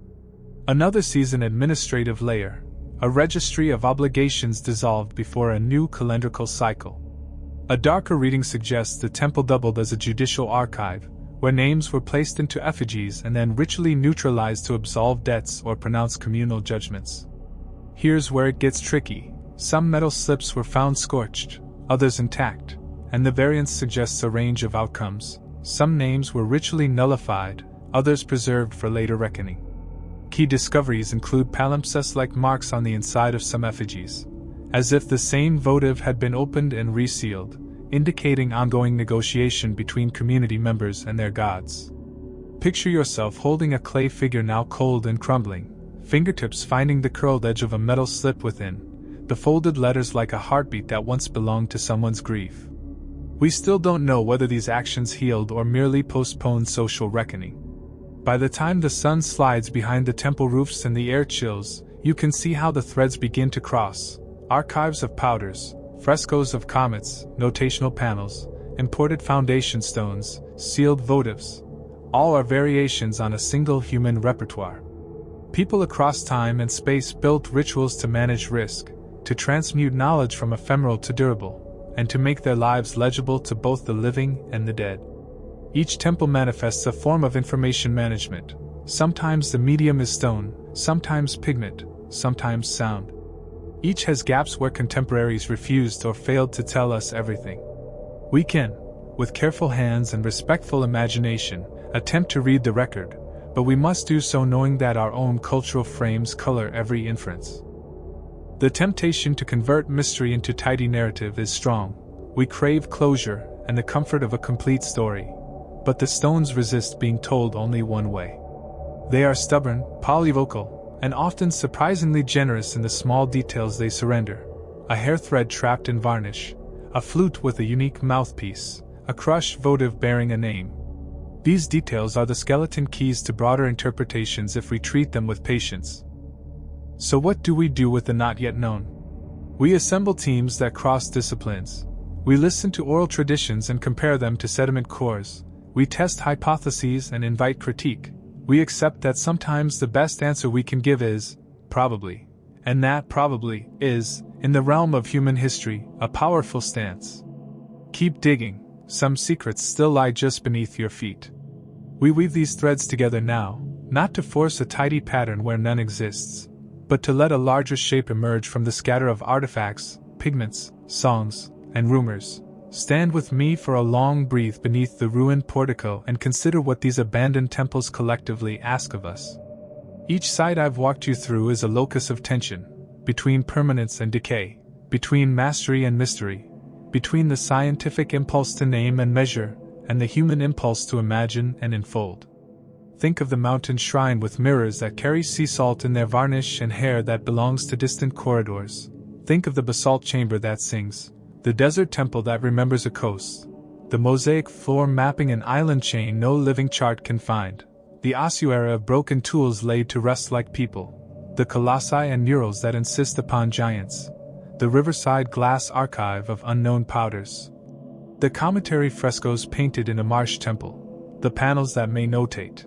Another sees an administrative layer, a registry of obligations dissolved before a new calendrical cycle. A darker reading suggests the temple doubled as a judicial archive, where names were placed into effigies and then ritually neutralized to absolve debts or pronounce communal judgments. Here's where it gets tricky. Some metal slips were found scorched, others intact, and the variance suggests a range of outcomes. Some names were ritually nullified, others preserved for later reckoning. Key discoveries include palimpsest-like marks on the inside of some effigies, as if the same votive had been opened and resealed, indicating ongoing negotiation between community members and their gods. Picture yourself holding a clay figure now cold and crumbling, fingertips finding the curled edge of a metal slip within, the folded letters like a heartbeat that once belonged to someone's grief. We still don't know whether these actions healed or merely postponed social reckoning. By the time the sun slides behind the temple roofs and the air chills, you can see how the threads begin to cross. Archives of powders, frescoes of comets, notational panels, imported foundation stones, sealed votives. All are variations on a single human repertoire. People across time and space built rituals to manage risk, to transmute knowledge from ephemeral to durable, and to make their lives legible to both the living and the dead. Each temple manifests a form of information management. Sometimes the medium is stone, sometimes pigment, sometimes sound. Each has gaps where contemporaries refused or failed to tell us everything. We can, with careful hands and respectful imagination, attempt to read the record, but we must do so knowing that our own cultural frames color every inference. The temptation to convert mystery into tidy narrative is strong. We crave closure and the comfort of a complete story, but the stones resist being told only one way. They are stubborn, polyvocal, and often surprisingly generous in the small details they surrender. A hair thread trapped in varnish, a flute with a unique mouthpiece, a crushed votive bearing a name. These details are the skeleton keys to broader interpretations if we treat them with patience. So what do we do with the not yet known? We assemble teams that cross disciplines. We listen to oral traditions and compare them to sediment cores. We test hypotheses and invite critique. We accept that sometimes the best answer we can give is, probably. And that probably is, in the realm of human history, a powerful stance. Keep digging, some secrets still lie just beneath your feet. We weave these threads together now, not to force a tidy pattern where none exists, but to let a larger shape emerge from the scatter of artifacts, pigments, songs, and rumors. Stand with me for a long breath beneath the ruined portico and consider what these abandoned temples collectively ask of us. Each site I've walked you through is a locus of tension, between permanence and decay, between mastery and mystery, between the scientific impulse to name and measure, and the human impulse to imagine and enfold. Think of the mountain shrine with mirrors that carry sea salt in their varnish and hair that belongs to distant corridors. Think of the basalt chamber that sings, the desert temple that remembers a coast, the mosaic floor mapping an island chain no living chart can find, the ossuary of broken tools laid to rest like people, the colossi and murals that insist upon giants, the riverside glass archive of unknown powders, the cometary frescoes painted in a marsh temple, the panels that may notate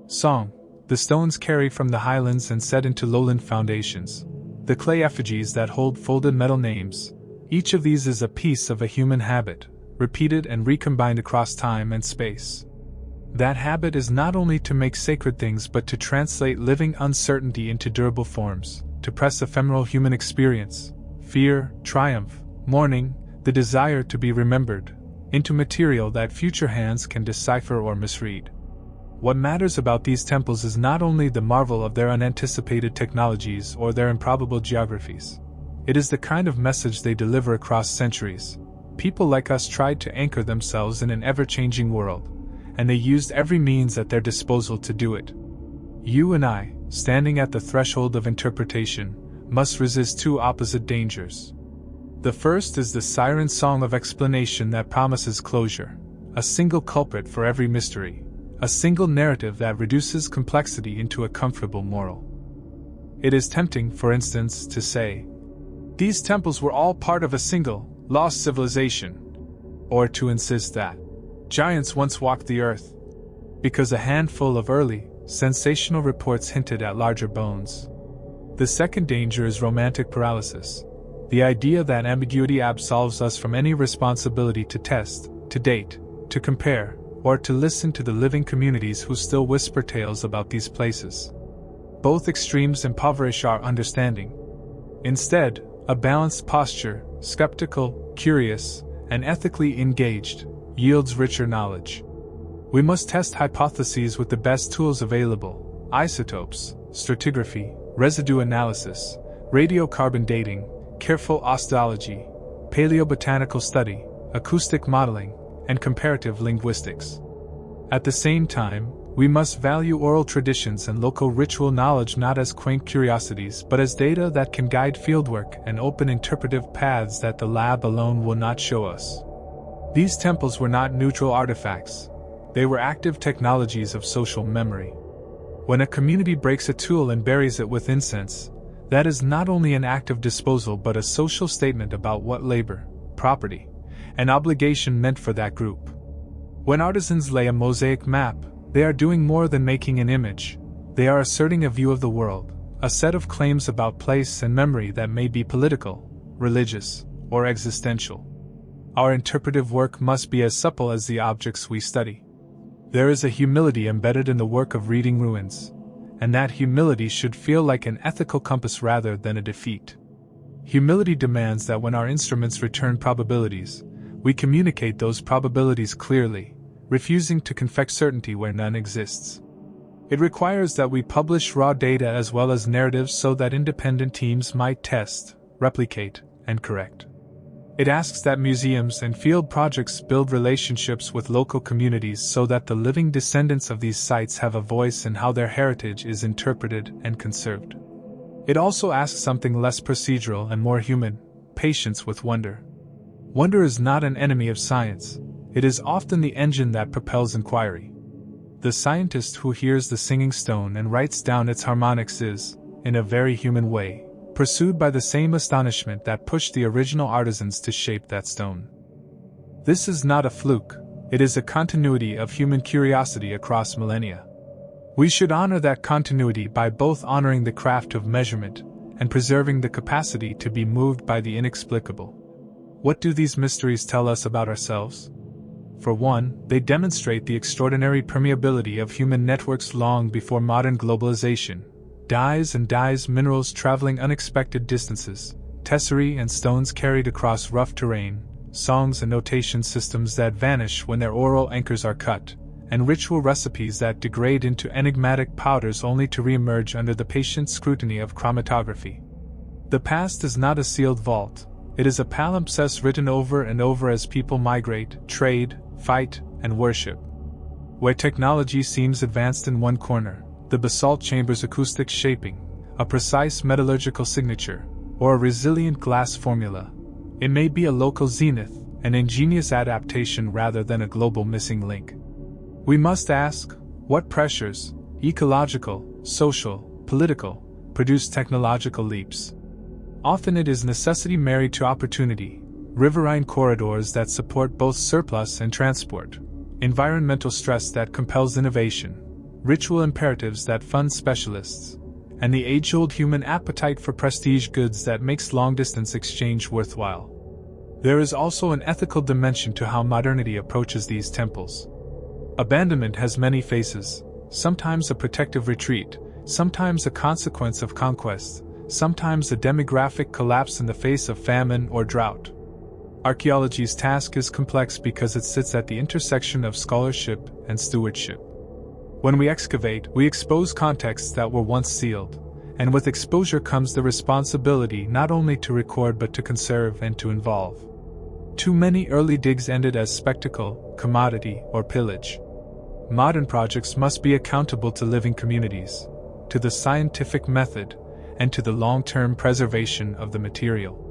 song, the stones carried from the highlands and set into lowland foundations, the clay effigies that hold folded metal names. Each of these is a piece of a human habit, repeated and recombined across time and space. That habit is not only to make sacred things but to translate living uncertainty into durable forms, to press ephemeral human experience, fear, triumph, mourning, the desire to be remembered, into material that future hands can decipher or misread. What matters about these temples is not only the marvel of their unanticipated technologies or their improbable geographies. It is the kind of message they deliver across centuries. People like us tried to anchor themselves in an ever-changing world, and they used every means at their disposal to do it. You and I, standing at the threshold of interpretation, must resist two opposite dangers. The first is the siren song of explanation that promises closure, a single culprit for every mystery, a single narrative that reduces complexity into a comfortable moral. It is tempting, for instance, to say, these temples were all part of a single, lost civilization, or to insist that giants once walked the earth, because a handful of early, sensational reports hinted at larger bones. The second danger is romantic paralysis, the idea that ambiguity absolves us from any responsibility to test, to date, to compare, or to listen to the living communities who still whisper tales about these places. Both extremes impoverish our understanding. Instead, a balanced posture, skeptical, curious, and ethically engaged, yields richer knowledge. We must test hypotheses with the best tools available: isotopes, stratigraphy, residue analysis, radiocarbon dating, careful osteology, paleobotanical study, acoustic modeling, and comparative linguistics. At the same time, we must value oral traditions and local ritual knowledge not as quaint curiosities but as data that can guide fieldwork and open interpretive paths that the lab alone will not show us. These temples were not neutral artifacts. They were active technologies of social memory. When a community breaks a tool and buries it with incense, that is not only an act of disposal but a social statement about what labor, property, and obligation meant for that group. When artisans lay a mosaic map, they are doing more than making an image. They are asserting a view of the world, a set of claims about place and memory that may be political, religious, or existential. Our interpretive work must be as supple as the objects we study. There is a humility embedded in the work of reading ruins, and that humility should feel like an ethical compass rather than a defeat. Humility demands that when our instruments return probabilities, we communicate those probabilities clearly, refusing to confect certainty where none exists. It requires that we publish raw data as well as narratives so that independent teams might test, replicate, and correct. It asks that museums and field projects build relationships with local communities so that the living descendants of these sites have a voice in how their heritage is interpreted and conserved. It also asks something less procedural and more human: patience with wonder. Wonder is not an enemy of science, it is often the engine that propels inquiry. The scientist who hears the singing stone and writes down its harmonics is, in a very human way, pursued by the same astonishment that pushed the original artisans to shape that stone. This is not a fluke, it is a continuity of human curiosity across millennia. We should honor that continuity by both honoring the craft of measurement and preserving the capacity to be moved by the inexplicable. What do these mysteries tell us about ourselves? For one, they demonstrate the extraordinary permeability of human networks long before modern globalization. Dyes minerals traveling unexpected distances, tesserae and stones carried across rough terrain, songs and notation systems that vanish when their oral anchors are cut, and ritual recipes that degrade into enigmatic powders only to re-emerge under the patient scrutiny of chromatography. The past is not a sealed vault, it is a palimpsest written over and over as people migrate, trade, fight, and worship. Where technology seems advanced in one corner, the basalt chamber's acoustic shaping, a precise metallurgical signature, or a resilient glass formula, it may be a local zenith, an ingenious adaptation rather than a global missing link. We must ask, what pressures, ecological, social, political, produce technological leaps? Often it is necessity married to opportunity, riverine corridors that support both surplus and transport, environmental stress that compels innovation, ritual imperatives that fund specialists, and the age-old human appetite for prestige goods that makes long-distance exchange worthwhile. There is also an ethical dimension to how modernity approaches these temples. Abandonment has many faces, sometimes a protective retreat, sometimes a consequence of conquest, sometimes a demographic collapse in the face of famine or drought. Archaeology's task is complex because it sits at the intersection of scholarship and stewardship. When we excavate, we expose contexts that were once sealed, and with exposure comes the responsibility not only to record but to conserve and to involve. Too many early digs ended as spectacle, commodity, or pillage. Modern projects must be accountable to living communities, to the scientific method, and to the long-term preservation of the material.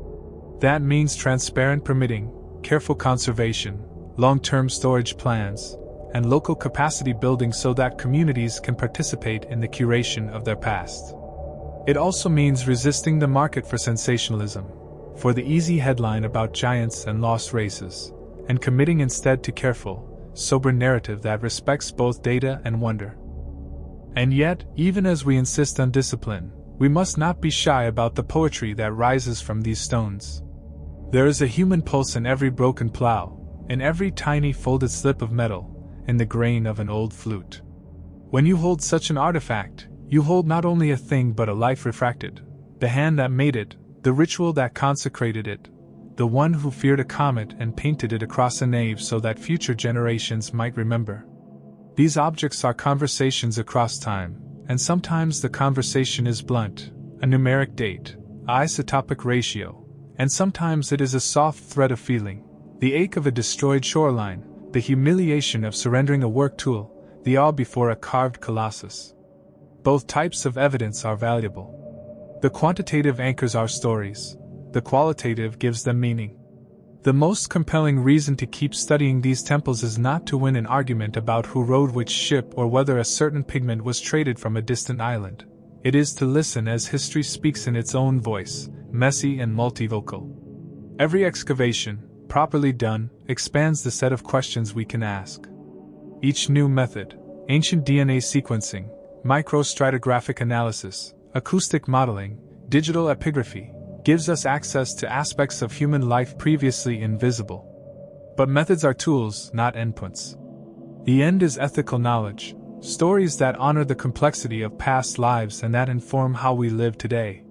That means transparent permitting, careful conservation, long-term storage plans, and local capacity building so that communities can participate in the curation of their past. It also means resisting the market for sensationalism, for the easy headline about giants and lost races, and committing instead to careful, sober narrative that respects both data and wonder. And yet, even as we insist on discipline, we must not be shy about the poetry that rises from these stones. There is a human pulse in every broken plow, in every tiny folded slip of metal, in the grain of an old flute. When you hold such an artifact, you hold not only a thing but a life refracted, the hand that made it, the ritual that consecrated it, the one who feared a comet and painted it across a nave so that future generations might remember. These objects are conversations across time, and sometimes the conversation is blunt, a numeric date, an isotopic ratio, and sometimes it is a soft thread of feeling, the ache of a destroyed shoreline, the humiliation of surrendering a work tool, the awe before a carved colossus. Both types of evidence are valuable. The quantitative anchors our stories, the qualitative gives them meaning. The most compelling reason to keep studying these temples is not to win an argument about who rode which ship or whether a certain pigment was traded from a distant island. It is to listen as history speaks in its own voice, messy and multivocal. Every excavation, properly done, expands the set of questions we can ask. Each new method, ancient DNA sequencing, microstratigraphic analysis, acoustic modeling, digital epigraphy, gives us access to aspects of human life previously invisible. But methods are tools, not endpoints. The end is ethical knowledge, stories that honor the complexity of past lives and that inform how we live today.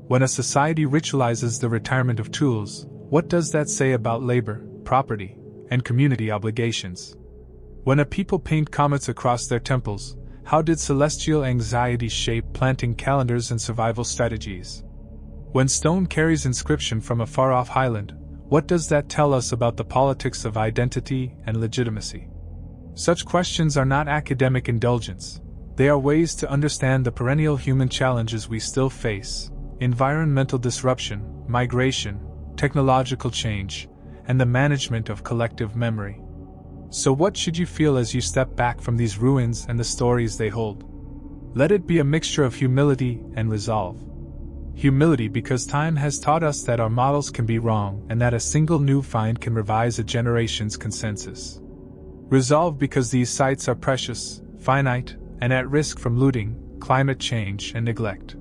When a society ritualizes the retirement of tools, what does that say about labor, property, and community obligations? When a people paint comets across their temples, How did celestial anxiety shape planting calendars and survival strategies? When stone carries inscription from a far-off highland, what does that tell us about the politics of identity and legitimacy? Such questions are not academic indulgence. They are ways to understand the perennial human challenges we still face: environmental disruption, migration, technological change, and the management of collective memory. So what should you feel as you step back from these ruins and the stories they hold? Let it be a mixture of humility and resolve. Humility because time has taught us that our models can be wrong and that a single new find can revise a generation's consensus. Resolve because these sites are precious, finite, and at risk from looting, climate change, and neglect.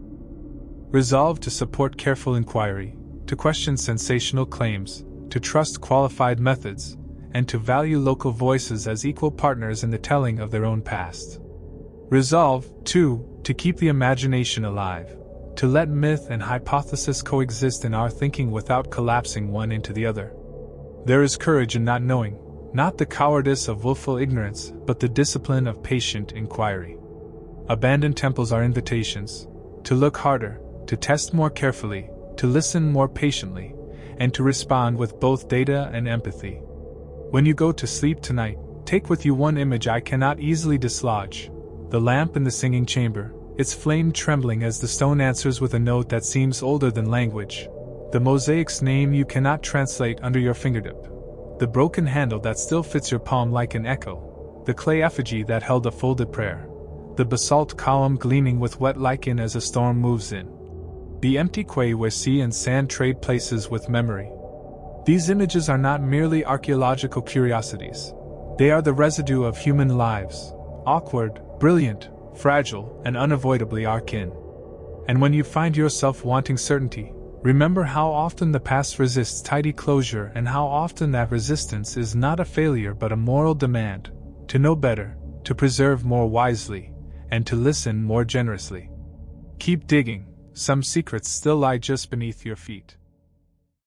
Resolve to support careful inquiry, to question sensational claims, to trust qualified methods, and to value local voices as equal partners in the telling of their own past. Resolve, too, to keep the imagination alive, to let myth and hypothesis coexist in our thinking without collapsing one into the other. There is courage in not knowing, not the cowardice of willful ignorance, but the discipline of patient inquiry. Abandoned temples are invitations to look harder, to test more carefully, to listen more patiently, and to respond with both data and empathy. When you go to sleep tonight, take with you one image I cannot easily dislodge: the lamp in the singing chamber, its flame trembling as the stone answers with a note that seems older than language, the mosaic's name you cannot translate under your fingertip, the broken handle that still fits your palm like an echo, the clay effigy that held a folded prayer, the basalt column gleaming with wet lichen as a storm moves in, the empty quay where sea and sand trade places with memory. These images are not merely archaeological curiosities. They are the residue of human lives, awkward, brilliant, fragile, and unavoidably arcane. And when you find yourself wanting certainty, remember how often the past resists tidy closure and how often that resistance is not a failure but a moral demand to know better, to preserve more wisely, and to listen more generously. Keep digging, some secrets still lie just beneath your feet.